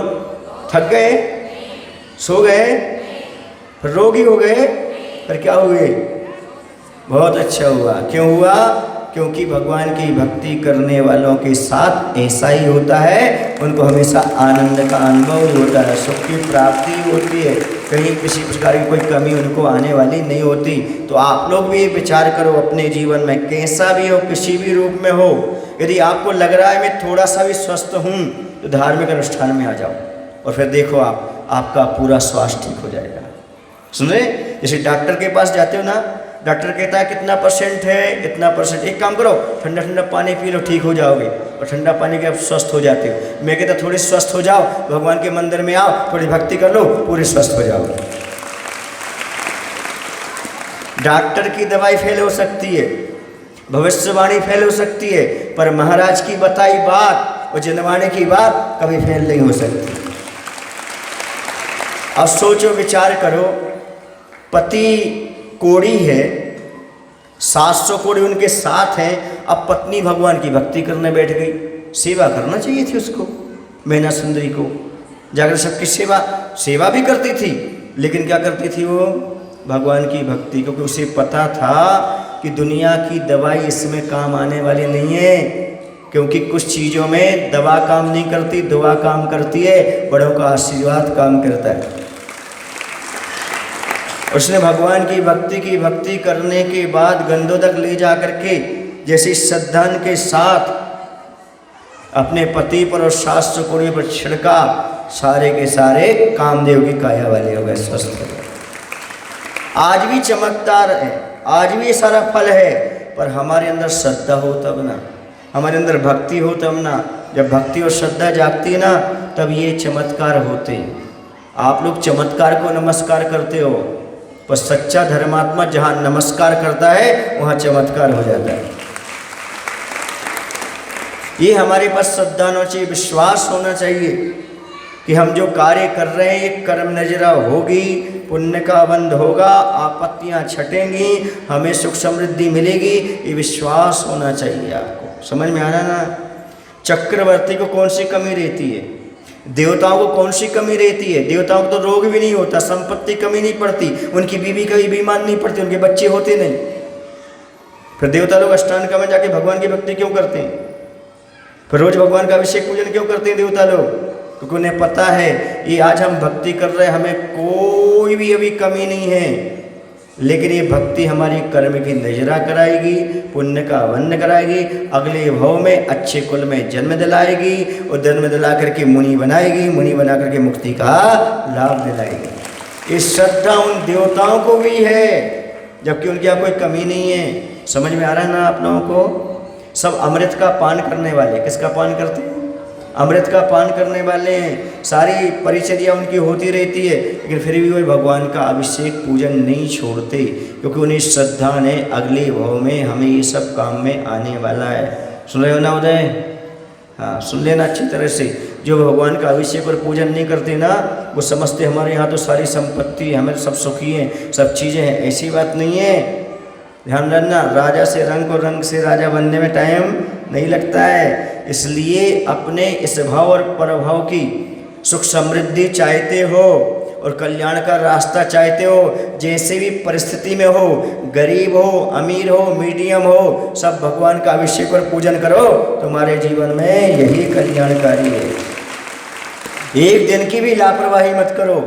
थक गए, सो गए, फिर रोगी हो गए, फिर क्या हुए? बहुत अच्छा हुआ। क्यों हुआ? क्योंकि भगवान की भक्ति करने वालों के साथ ऐसा ही होता है, उनको हमेशा आनंद का अनुभव ही होता है, सुख की प्राप्ति होती है, कहीं किसी प्रकार की कोई कमी उनको आने वाली नहीं होती। तो आप लोग भी विचार करो अपने जीवन में, कैसा भी हो, किसी भी रूप में हो, यदि आपको लग रहा है मैं थोड़ा सा भी स्वस्थ हूँ, तो धार्मिक अनुष्ठान में आ जाओ और फिर देखो आपका पूरा स्वास्थ्य ठीक हो जाएगा। सुन रहे? जैसे डॉक्टर के पास जाते हो ना, डॉक्टर कहता है कितना % है, इतना %। एक काम करो, ठंडा ठंडा पानी पी लो, ठीक हो जाओगे, और ठंडा पानी के आप स्वस्थ हो जाते हो। मैं कहता थोड़ी स्वस्थ हो जाओ, भगवान के मंदिर में आओ, थोड़ी भक्ति कर लो, पूरे स्वस्थ हो जाओगे। डॉक्टर की दवाई फेल हो सकती है, भविष्यवाणी फेल हो सकती है, पर महाराज की बताई बात और जनवाने की बात कभी फेल नहीं हो सकती। अब सोचो, विचार करो, पति कोड़ी है, 700 कोड़ी उनके साथ हैं, अब पत्नी भगवान की भक्ति करने बैठ गई। सेवा करना चाहिए थी उसको, मैना सुंदरी को, जाकर सबकी सेवा भी करती थी, लेकिन क्या करती थी वो? भगवान की भक्ति, क्योंकि उसे पता था कि दुनिया की दवाई इसमें काम आने वाली नहीं है, क्योंकि कुछ चीज़ों में दवा काम नहीं करती, दुआ काम करती है, बड़ों का आशीर्वाद काम करता है। उसने भगवान की भक्ति करने के बाद गंदों तक ले जा करके जैसे श्रद्धा के साथ अपने पति पर और 700 कोड़ियों पर छिड़का, सारे के सारे कामदेव की काया वाले हो गए, स्वस्थ हो गए। आज भी चमत्कार है, आज भी ये सारा फल है, पर हमारे अंदर श्रद्धा हो तब ना, हमारे अंदर भक्ति हो तब ना। जब भक्ति और श्रद्धा जागती है ना, तब ये चमत्कार होते हैं। आप लोग चमत्कार को नमस्कार करते हो, पर सच्चा धर्मात्मा जहाँ नमस्कार करता है वहाँ चमत्कार हो जाता है। ये हमारे पास श्रद्धा होना चाहिए, विश्वास होना चाहिए कि हम जो कार्य कर रहे हैं ये कर्म नजरा होगी, पुण्य का बंध होगा, आपत्तियाँ छटेंगी, हमें सुख समृद्धि मिलेगी, ये विश्वास होना चाहिए। आपको समझ में आ रहा ना? चक्रवर्ती को कौन सी कमी रहती है? देवताओं को कौन सी कमी रहती है? देवताओं को तो रोग भी नहीं होता, संपत्ति कमी नहीं पड़ती, उनकी बीवी कभी बीमार नहीं पड़ती, उनके बच्चे होते नहीं। फिर देवता लोग अष्टांग में जाके भगवान की भक्ति क्यों करते हैं? फिर रोज भगवान का अभिषेक पूजन क्यों करते हैं देवता लोग? क्योंकि उन्हें पता है ये आज हम भक्ति कर रहे हैं, हमें कोई भी अभी कमी नहीं है, लेकिन ये भक्ति हमारी कर्म की नजरा कराएगी, पुण्य का वर्ण कराएगी, अगले भव में अच्छे कुल में जन्म दिलाएगी, और जन्म दिला करके मुनि बनाएगी, मुनि बना करके मुक्ति का लाभ दिलाएगी। इस श्रद्धा उन देवताओं को भी है, जबकि उनके यहाँ कोई कमी नहीं है। समझ में आ रहा है ना आप लोगों को? सब अमृत का पान करने वाले, किसका पान करते हैं? अमृत का पान करने वाले हैं, सारी परिचर्या उनकी होती रहती है, लेकिन फिर भी वो भगवान का अभिषेक पूजन नहीं छोड़ते, क्योंकि उन्हें श्रद्धा ने अगले भव में हमें ये सब काम में आने वाला है। सुन रहे हो ना उदय? हाँ, सुन लेना अच्छी तरह से। जो भगवान का अभिषेक और पूजन नहीं करते ना, वो समझते हमारे यहाँ तो सारी संपत्ति, हमें सब सुखी हैं, सब चीज़ें हैं। ऐसी बात नहीं है, ध्यान रखना। राजा से रंग और रंग से राजा बनने में टाइम नहीं लगता है, इसलिए अपने इस भाव और परभाव की सुख समृद्धि चाहते हो और कल्याण का रास्ता चाहते हो, जैसे भी परिस्थिति में हो, गरीब हो, अमीर हो, मीडियम हो, सब भगवान का अभिषेक और पूजन करो, तुम्हारे जीवन में यही कल्याणकारी है। एक दिन की भी लापरवाही मत करो,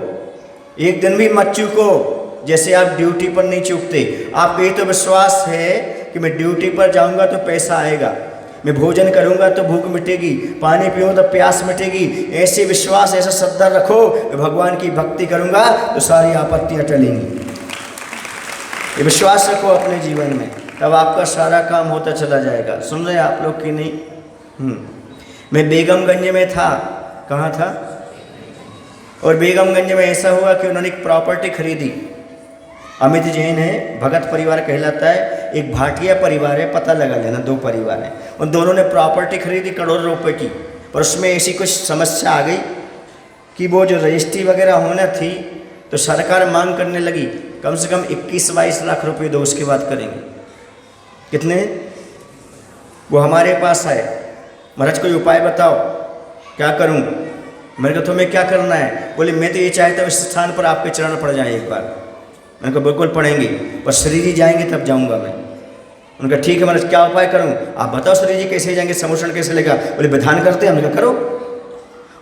एक दिन भी मत चूको। जैसे आप ड्यूटी पर नहीं चूकते, आपको ये तो विश्वास है कि मैं ड्यूटी पर जाऊंगा तो पैसा आएगा, मैं भोजन करूंगा तो भूख मिटेगी, पानी पीऊंगा तो प्यास मिटेगी। ऐसे विश्वास, ऐसा श्रद्धा रखो, भगवान की भक्ति करूंगा तो सारी आपत्तियां टलेंगी। ये विश्वास रखो अपने जीवन में, तब आपका सारा काम होता चला जाएगा। सुन रहे आप लोग कि नहीं? मैं बेगमगंज में था। कहाँ था? और बेगमगंज में ऐसा हुआ कि उन्होंने एक प्रॉपर्टी खरीदी। अमित जैन है, भगत परिवार कहलाता है, एक भाटिया परिवार है, पता लगा लेना, दो परिवार हैं। उन दोनों ने प्रॉपर्टी खरीदी करोड़ों रुपए की, पर उसमें ऐसी कुछ समस्या आ गई कि वो जो रजिस्ट्री वगैरह होना थी तो सरकार मांग करने लगी कम से कम 21-22 लाख रुपए दो, उसके बाद करेंगे। कितने? वो हमारे पास आए, महाराज कोई उपाय बताओ, क्या करूं? मैंने कहा तुम्हें क्या करना है? बोले मैं तो ये चाहता हूँ इस स्थान पर आपके चरण पड़ जाए एक बार। मैंने कहा बिल्कुल पढ़ेंगे, पर श्री जी जाएंगे तब जाऊंगा मैं। उनका ठीक है महाराज, क्या उपाय करूं? आप बताओ श्री जी कैसे जाएंगे, सम्मोषण कैसे लेगा? बोले विधान करते हैं। हमने कहा करो।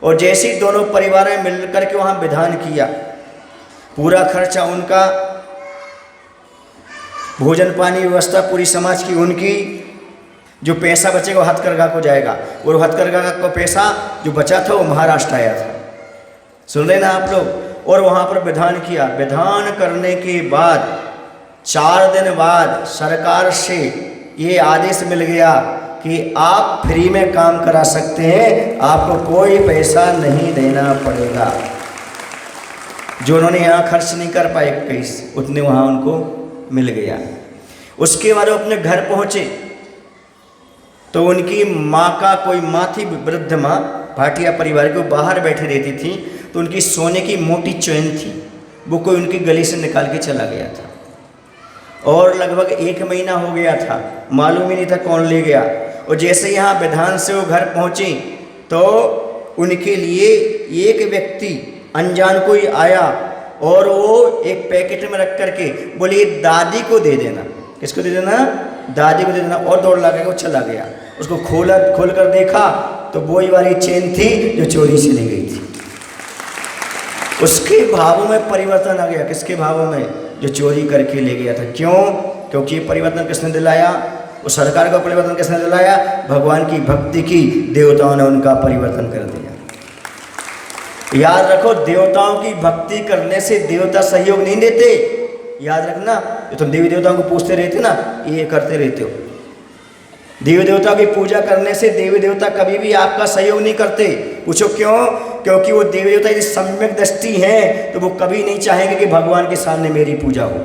और जैसे ही दोनों परिवारें मिलकर के वहां विधान किया, पूरा खर्चा उनका, भोजन पानी व्यवस्था पूरी समाज की उनकी, जो पैसा बचेगा वो हथकरघा को जाएगा, और हथकरघा का पैसा जो बचा था वो महाराष्ट्र आया था। सुन रहे ना आप लोग? और वहाँ पर विधान किया। विधान करने के बाद 4 दिन बाद सरकार से ये आदेश मिल गया कि आप फ्री में काम करा सकते हैं, आपको कोई पैसा नहीं देना पड़ेगा। जो उन्होंने यहाँ खर्च नहीं कर पाए 21, उतने वहाँ उनको मिल गया। उसके बाद वो अपने घर पहुँचे तो उनकी माँ का, कोई माँ थी वृद्ध माँ, भाटिया परिवार की, वो बाहर बैठी रहती थी, तो उनकी सोने की मोटी चैन थी, वो कोई उनकी गली से निकाल के चला गया था। और लगभग 1 महीना हो गया था, मालूम ही नहीं था कौन ले गया। और जैसे यहाँ विधान से वो घर पहुँचे तो उनके लिए एक व्यक्ति अनजान कोई आया और वो एक पैकेट में रख करके बोले दादी को दे देना। किसको दे देना? दादी को दे देना। और दौड़ लगा के वो चला गया। उसको खोल कर देखा तो वही वाली चेन थी जो चोरी से ली गई थी। उसके भावों में परिवर्तन आ गया। किसके भावों में? जो चोरी करके ले गया था। क्यों? क्योंकि ये परिवर्तन किसने दिलाया? वो सरकार का परिवर्तन किसने दिलाया? भगवान की भक्ति की, देवताओं ने उनका परिवर्तन कर दिया। याद रखो, देवताओं की भक्ति करने से देवता सहयोग नहीं देते। याद रखना, जो तुम देवी देवताओं को पूछते रहते ना, ये करते रहते हो। देवी देवताओं की पूजा करने से देवी देवता कभी भी आपका सहयोग नहीं करते। पूछो क्यों? क्योंकि वो देवी देवता यदि सम्यक दृष्टि हैं तो वो कभी नहीं चाहेंगे कि भगवान के सामने मेरी पूजा हो।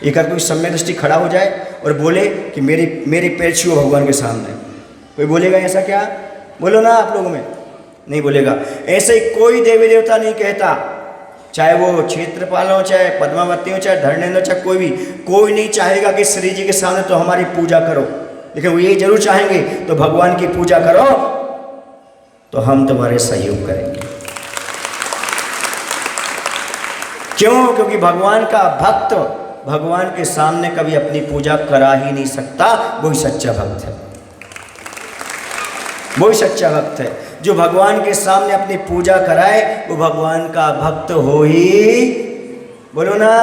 एक अगर कोई सम्यक दृष्टि खड़ा हो जाए और बोले कि मेरे पैर छुओ भगवान के सामने, कोई बोलेगा ऐसा? क्या बोलो ना आप लोगों में? नहीं बोलेगा। ऐसे ही कोई देवी देवता नहीं कहता, चाहे वो क्षेत्रपाल हो, चाहे पद्मावती हो, चाहे धर्मेंद्र, चाहे कोई नहीं चाहेगा कि श्री जी के सामने तो हमारी पूजा करो। लेकिन वो ये जरूर चाहेंगे तो भगवान की पूजा करो तो हम तुम्हारे सहयोग करेंगे। क्यों? क्योंकि भगवान का भक्त भगवान के सामने कभी अपनी पूजा करा ही नहीं सकता। वही सच्चा भक्त है, वही सच्चा भक्त है। जो भगवान के सामने अपनी पूजा कराए वो भगवान का भक्त हो ही, बोलो ना,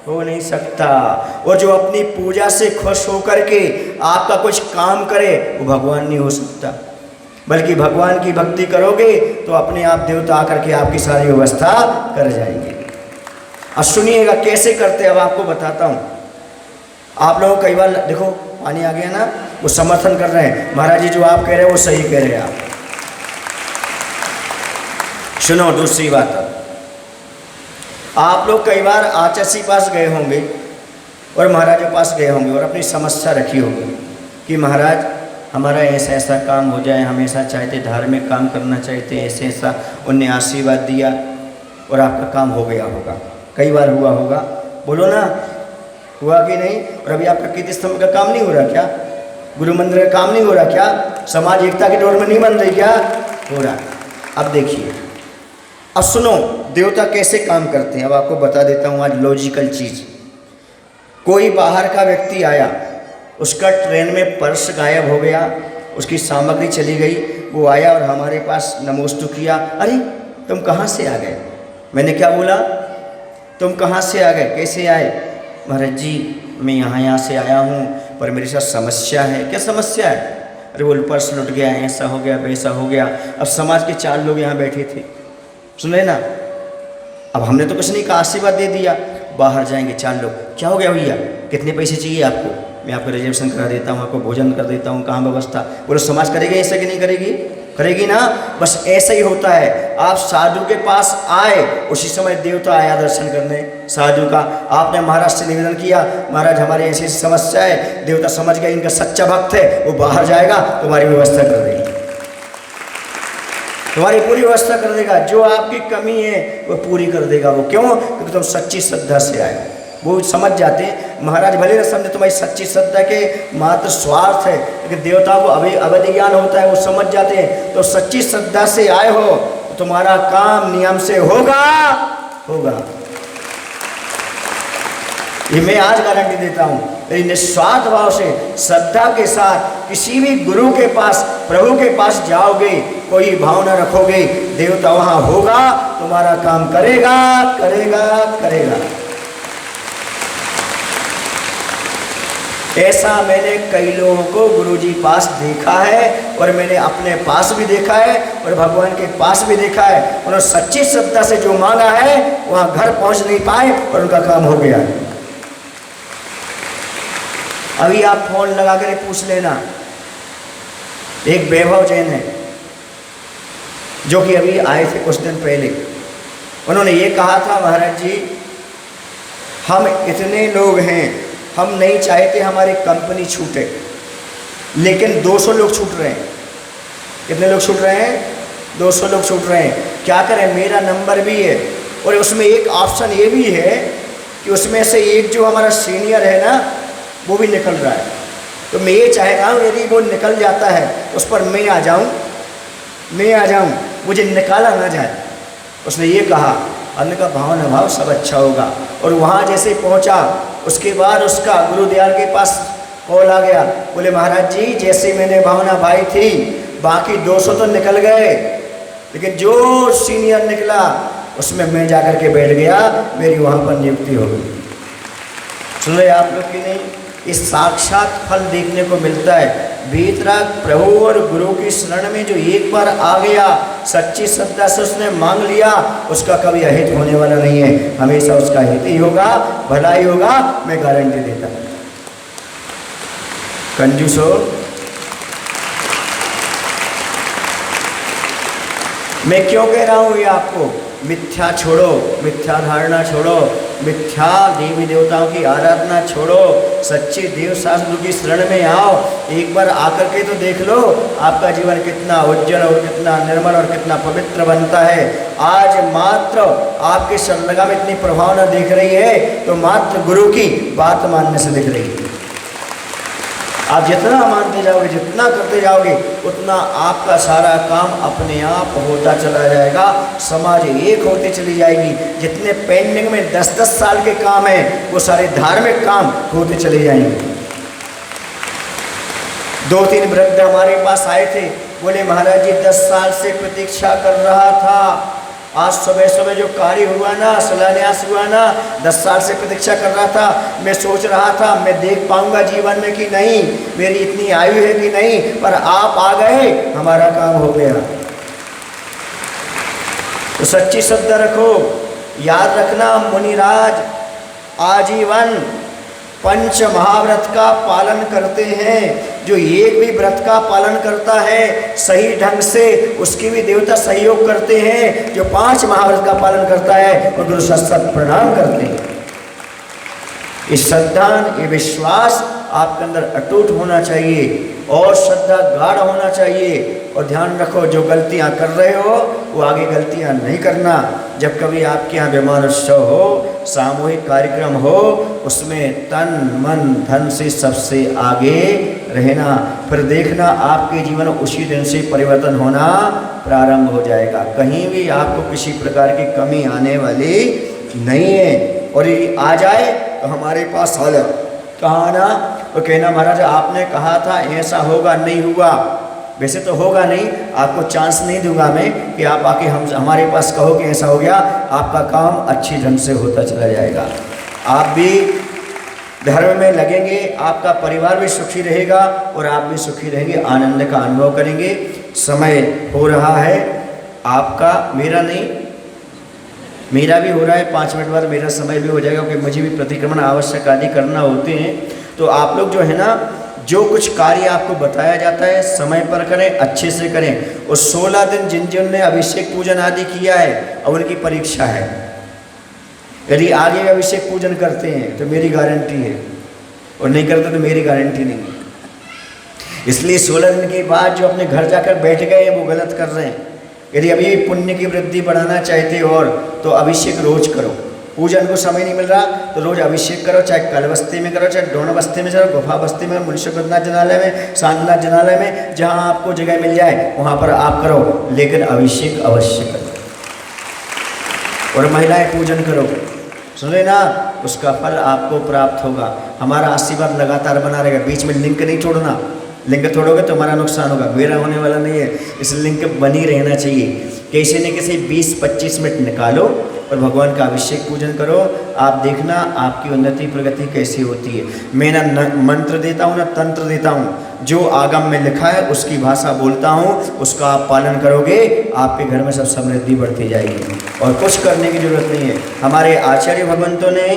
हो नहीं सकता। और जो अपनी पूजा से खुश होकर के आपका कुछ काम करे वो भगवान नहीं हो सकता। बल्कि भगवान की भक्ति करोगे तो अपने आप देवता आकर के आपकी सारी व्यवस्था कर जाएंगे। अब सुनिएगा कैसे करते हैं, अब आपको बताता हूँ। आप लोगों कई बार देखो पानी आ गया ना, वो समर्थन कर रहे हैं, महाराज जी जो आप कह रहे हैं वो सही कह रहे हैं आप। सुनो दूसरी बात, आप लोग कई बार आचार्य पास गए होंगे और महाराज के पास गए होंगे और अपनी समस्या रखी होगी कि महाराज हमारा ऐसा ऐसा काम हो जाए, हम ऐसा चाहते, धार्मिक काम करना चाहते, ऐसे ऐसा। उनने आशीर्वाद दिया और आपका काम हो गया होगा। कई बार हुआ होगा, बोलो ना, हुआ कि नहीं? और अभी आपका कीर्ति स्तंभ का काम नहीं हो रहा क्या? गुरु मंदिर का काम नहीं हो रहा क्या? समाज एकता की डोर में नहीं बन रही क्या? हो रहा। अब देखिए, अब सुनो, देवता कैसे काम करते हैं। अब आपको बता देता हूँ आज लॉजिकल चीज़। कोई बाहर का व्यक्ति आया, उसका ट्रेन में पर्स गायब हो गया, उसकी सामग्री चली गई, वो आया और हमारे पास नमोस्तु किया, अरे तुम कहाँ से आ गए। मैंने क्या बोला, तुम कहाँ से आ गए, कैसे आए। महाराज जी मैं यहाँ से आया हूँ, पर मेरे साथ समस्या है। क्या समस्या है। अरे वो पर्स लुट गया, ऐसा हो गया, वैसा हो गया। अब समाज के 4 लोग यहाँ बैठे थे, सुन रहे ना। अब हमने तो कुछ नहीं कहा, आशीर्वाद दे दिया। बाहर जाएंगे 4 लोग, क्या हो गया भैया, कितने पैसे चाहिए आपको, मैं आपको रिजर्वेशन करा देता हूँ, आपको भोजन कर देता हूँ, कहाँ व्यवस्था। बोलो समाज करेगी ऐसा कि नहीं करेगी, करेगी ना। बस ऐसा ही होता है। आप साधु के पास आए, उसी समय देवता आया दर्शन करने साधु का। आपने महाराज से निवेदन किया, महाराज हमारी ऐसी समस्या है, देवता समझ गया इनका सच्चा भक्त है, वो बाहर जाएगा, तुम्हारी व्यवस्था कर देगा, तुम्हारी पूरी व्यवस्था कर देगा, जो आपकी कमी है वो पूरी कर देगा। वो क्यों, क्योंकि तुम सच्ची श्रद्धा से आए। वो समझ जाते हैं, महाराज भले न समझे तुम्हारी सच्ची श्रद्धा के मात्र स्वार्थ है, लेकिन देवता को अवधि ज्ञान होता है, वो समझ जाते हैं। तो सच्ची श्रद्धा से आए हो तो तुम्हारा काम नियम से होगा होगा। ये मैं आज गारंटी देता हूँ। यदि निस्वार्थ भाव से श्रद्धा के साथ किसी भी गुरु के पास, प्रभु के पास जाओगे, कोई भावना रखोगे, देवता वहाँ होगा, तुम्हारा काम करेगा करेगा करेगा। ऐसा मैंने कई लोगों को गुरुजी पास देखा है, और मैंने अपने पास भी देखा है, और भगवान के पास भी देखा है। उन्होंने सच्ची श्रद्धा से जो मांगा है वहाँ घर पहुँच नहीं पाए और उनका काम हो गया। अभी आप फोन लगा कर पूछ लेना, एक वैभव जैन है जो कि अभी आए थे कुछ दिन पहले। उन्होंने ये कहा था, महाराज जी हम इतने लोग हैं, हम नहीं चाहते हमारी कंपनी छूटे, लेकिन 200 लोग छूट रहे हैं। कितने लोग छूट रहे हैं, 200 लोग छूट रहे हैं। क्या करें, मेरा नंबर भी है, और उसमें एक ऑप्शन ये भी है कि उसमें से एक जो हमारा सीनियर है ना, वो भी निकल रहा है। तो मैं ये चाह रहा हूँ यदि वो निकल जाता है उस पर मैं आ जाऊँ, मुझे निकाला ना जाए। उसने ये कहा, हमने कहा भाव न भाव सब अच्छा होगा। और वहाँ जैसे पहुँचा, उसके बाद उसका गुरुदयाल के पास कॉल आ गया, बोले महाराज जी जैसे मैंने भावना भाई थी, बाकी 200 तो निकल गए, लेकिन जो सीनियर निकला उसमें मैं जाकर के बैठ गया, मेरी वहाँ पर नियुक्ति हो गई। सुन रहे आप लोग कि नहीं, इस साक्षात फल देखने को मिलता है। वीतराग प्रभु और गुरु की शरण में जो एक बार आ गया, सच्ची श्रद्धा से उसने मांग लिया, उसका कभी अहित होने वाला नहीं है, हमेशा उसका हित ही होगा, भलाई होगा, मैं गारंटी देता हूँ। कंजूस हो, मैं क्यों कह रहा हूँ ये आपको, मिथ्या छोड़ो, मिथ्या धारणा छोड़ो, मिथ्या देवी देवताओं की आराधना छोड़ो, सच्चे देव शास्त्र की शरण में आओ। एक बार आकर के तो देख लो आपका जीवन कितना उज्जवल और कितना निर्मल और कितना पवित्र बनता है। आज मात्र आपके शरणगा में इतनी प्रभावना दिख रही है तो मात्र गुरु की बात मानने से दिख रही है। आप जितना मानते जाओगे, जितना करते जाओगे, उतना आपका सारा काम अपने आप होता चला जाएगा, समाज एक होती चली जाएगी। जितने पेंडिंग में 10-10 साल के काम हैं, वो सारे धार्मिक काम होते चले जाएंगे। 2-3 वृद्ध हमारे पास आए थे, बोले महाराज जी 10 साल से प्रतीक्षा कर रहा था, आज सुबह सुबह जो कार्य हुआ ना, शिलान्यास हुआ ना, 10 साल से प्रतीक्षा कर रहा था। मैं सोच रहा था मैं देख पाऊंगा जीवन में कि नहीं, मेरी इतनी आयु है कि नहीं, पर आप आ गए, हमारा काम हो गया। तो सच्ची श्रद्धा रखो। याद रखना, मुनिराज आजीवन पंच महाव्रत का पालन करते हैं। जो एक भी व्रत का पालन करता है सही ढंग से, उसकी भी देवता सहयोग करते हैं। जो 5 महाव्रत का पालन करता है वो गुरु सत्सत प्रणाम करते हैं। ये श्रद्धा, ये विश्वास आपके अंदर अटूट होना चाहिए और श्रद्धा गाढ़ होना चाहिए। और ध्यान रखो, जो गलतियां कर रहे हो वो आगे गलतियां नहीं करना। जब कभी आपके यहाँ विमान उत्सव हो, सामूहिक कार्यक्रम हो, उसमें तन मन धन से सबसे आगे रहना, फिर देखना आपके जीवन में उसी दिन से परिवर्तन होना प्रारंभ हो जाएगा। कहीं भी आपको किसी प्रकार की कमी आने वाली नहीं है। और ये आ जाए तो हमारे पास हाल कहा ना, तो कहना महाराज आपने कहा था ऐसा होगा, नहीं हुआ। वैसे तो होगा नहीं, आपको चांस नहीं दूंगा मैं कि आप आके हमारे पास कहो कि ऐसा हो गया। आपका काम अच्छी ढंग से होता चला जाएगा, आप भी धर्म में लगेंगे, आपका परिवार भी सुखी रहेगा और आप भी सुखी रहेंगे, आनंद का अनुभव करेंगे। समय हो रहा है आपका, मेरा नहीं, मेरा भी हो रहा है। 5 मिनट बाद मेरा समय भी हो जाएगा, क्योंकि मुझे भी प्रतिक्रमण आवश्यक आदि करना होते हैं। तो आप लोग जो है ना, जो कुछ कार्य आपको बताया जाता है समय पर करें, अच्छे से करें। और 16 दिन जिन जिन ने अभिषेक पूजन आदि किया है, अब उनकी परीक्षा है। यदि आगे अभिषेक पूजन करते हैं तो मेरी गारंटी है, और नहीं करते तो मेरी गारंटी नहीं है। इसलिए 16 दिन के बाद जो अपने घर जाकर बैठ गए हैं वो गलत कर रहे हैं। यदि अभी पुण्य की वृद्धि बढ़ाना चाहते हो और तो अभिषेक रोज करो। पूजन को समय नहीं मिल रहा तो रोज अभिषेक करो, चाहे कल बस्ती में करो, चाहे डोन बस्ती में करो, गुफा बस्ती में, मुंशी बद्रीनाथ जनालय में, शांतनाथ जनालय में, जहाँ आपको जगह मिल जाए वहाँ पर आप करो, लेकिन अभिषेक अवश्य करो। और महिलाएं पूजन करो, सुने ना, उसका फल आपको प्राप्त होगा। हमारा आशीर्वाद लगातार बना रहेगा, बीच में लिंक नहीं छोड़ना। लिंक तोड़ोगे तो हमारा नुकसान होगा, मेरा होने वाला नहीं है। इस लिंक बनी रहना चाहिए। कैसे न कैसे 20-25 मिनट निकालो और भगवान का अभिषेक पूजन करो। आप देखना आपकी उन्नति प्रगति कैसी होती है। मैं ना मंत्र देता हूँ ना तंत्र देता हूँ, जो आगम में लिखा है उसकी भाषा बोलता हूँ, उसका आप पालन करोगे, आपके घर में सब समृद्धि बढ़ती जाएगी और कुछ करने की जरूरत नहीं है। हमारे आचार्य भगवंतों ने,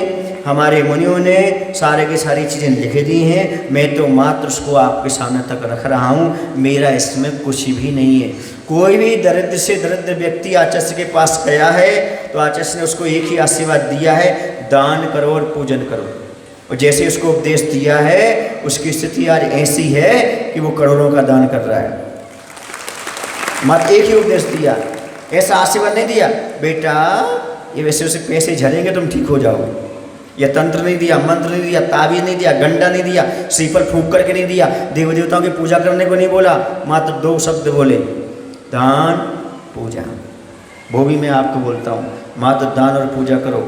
हमारे मुनियों ने सारे की सारी चीज़ें लिख दी हैं। मैं तो मात्र उसको आपके सामने तक रख रहा हूँ, मेरा इसमें कुछ भी नहीं है। कोई भी दरिद्र से दरिद्र व्यक्ति आचार्य के पास गया है तो आचार्य ने उसको एक ही आशीर्वाद दिया है, दान करो और पूजन करो। और जैसे उसको उपदेश दिया है उसकी स्थिति आज ऐसी है कि वो करोड़ों का दान कर रहा है। मत एक ही उपदेश दिया, ऐसा आशीर्वाद नहीं दिया बेटा ये वैसे उसे पैसे झरेंगे तुम ठीक हो जाओगे। यह तंत्र नहीं दिया, मंत्र नहीं दिया, ताबीज नहीं दिया, गंडा नहीं दिया, श्रीफल फूंक करके नहीं दिया, देव देवताओं की पूजा करने को नहीं बोला। मात्र 2 शब्द बोले, दान पूजा। वो भी मैं आपको बोलता हूँ, मात्र दान और पूजा करो।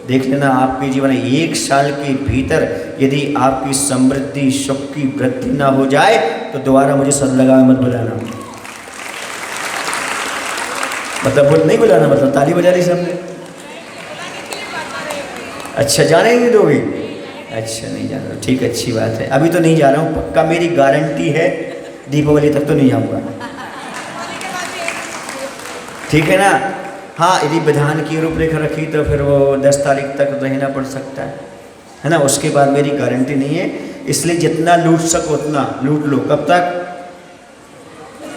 देख लेना आपके जीवन में 1 साल के भीतर यदि आपकी समृद्धि सुख की वृद्धि ना हो जाए तो दोबारा मुझे सर लगा मत बुलाना। मतलब नहीं बुलाना, मतलब ताली बजा रही सबने। अच्छा जाने नहीं दोगे? अच्छा नहीं जा रहा, ठीक, अच्छी बात है। अभी तो नहीं जा रहा हूँ, पक्का मेरी गारंटी है दीपावली तक तो नहीं जाऊँगा, ठीक है ना। हाँ, यदि विधान की रूपरेखा रखी तो फिर वो 10 तारीख तक रहना पड़ सकता है ना। उसके बाद मेरी गारंटी नहीं है। इसलिए जितना लूट सको उतना लूट लो। कब तक?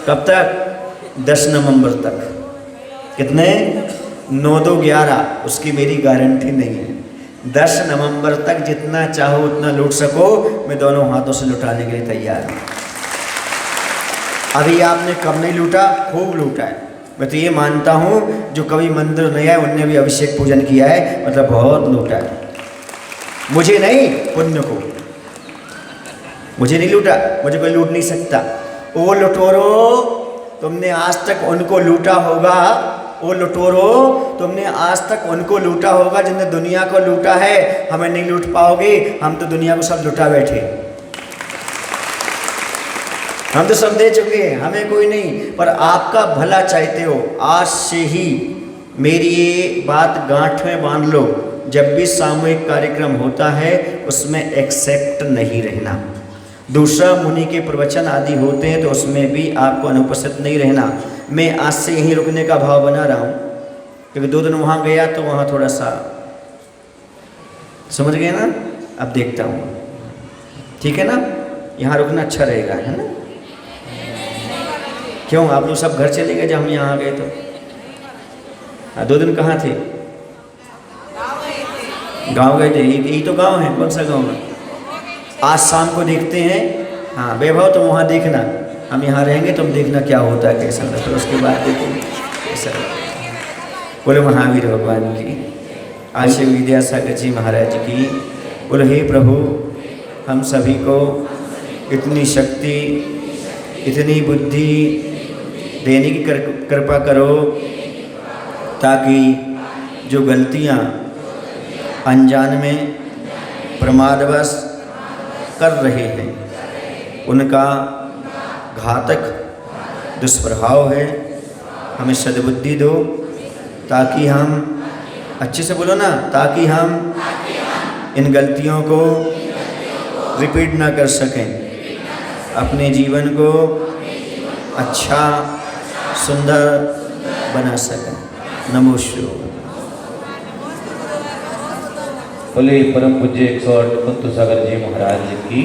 कब तक? 10 नवंबर तक। कितने? 9-2-11। उसकी मेरी गारंटी नहीं है। 10 नवंबर तक जितना चाहो उतना लूट सको, मैं दोनों हाथों से लुटाने के लिए तैयार हूँ। अभी आपने कब नहीं लूटा? खूब लूटा है। मैं तो ये मानता हूँ जो कभी मंदिर नहीं आए उनने भी अभिषेक पूजन किया है, मतलब बहुत लूटा है। मुझे नहीं, पुण्य को। मुझे नहीं लूटा, मुझे कोई लूट नहीं सकता। ओ लुटोरो, तुमने आज तक उनको लूटा होगा। ओ लुटोरो, तुमने आज तक उनको लूटा होगा जिनने दुनिया को लूटा है। हमें नहीं लूट पाओगे, हम तो दुनिया को सब लुटा बैठे। हम तो सब दे चुके हैं, हमें कोई नहीं। पर आपका भला चाहते हो, आज से ही मेरी ये बात गांठ में बांध लो। जब भी सामूहिक कार्यक्रम होता है उसमें एक्सेप्ट नहीं रहना। दूसरा मुनि के प्रवचन आदि होते हैं तो उसमें भी आपको अनुपस्थित नहीं रहना। मैं आज से यहीं रुकने का भाव बना रहा हूँ, क्योंकि 2 दिन वहाँ गया तो वहाँ थोड़ा सा समझ गए ना। अब देखता हूँ, ठीक है ना, यहाँ रुकना अच्छा रहेगा, है ना। क्यों आप लोग सब घर चले गए जब हम यहाँ आ गए तो? हाँ, 2 दिन कहाँ थे? गाँव गए थे। यही तो गाँव है। कौन सा गाँव है? आज शाम को देखते हैं। हाँ वैभव तुम वहाँ देखना, हम यहाँ रहेंगे, तुम देखना क्या होता है, कैसा लगता है। उसके बाद देखेंगे कैसा। बोलो महावीर भगवान की, आचार्य विद्यासागर जी महाराज की। बोलो हे प्रभु, हम सभी को इतनी शक्ति, इतनी बुद्धि देने की कृपा करो ताकि जो गलतियाँ अनजान में प्रमादवश कर रहे हैं उनका घातक दुष्प्रभाव है, हमें सद्बुद्धि दो ताकि हम, अच्छे से बोलो ना, ताकि हम इन गलतियों को रिपीट ना कर सकें, अपने जीवन को अच्छा सुंदर बना सकें। नमो शिवाय।
बोले परम पूज्य 108 कुंतु सागर जी महाराज की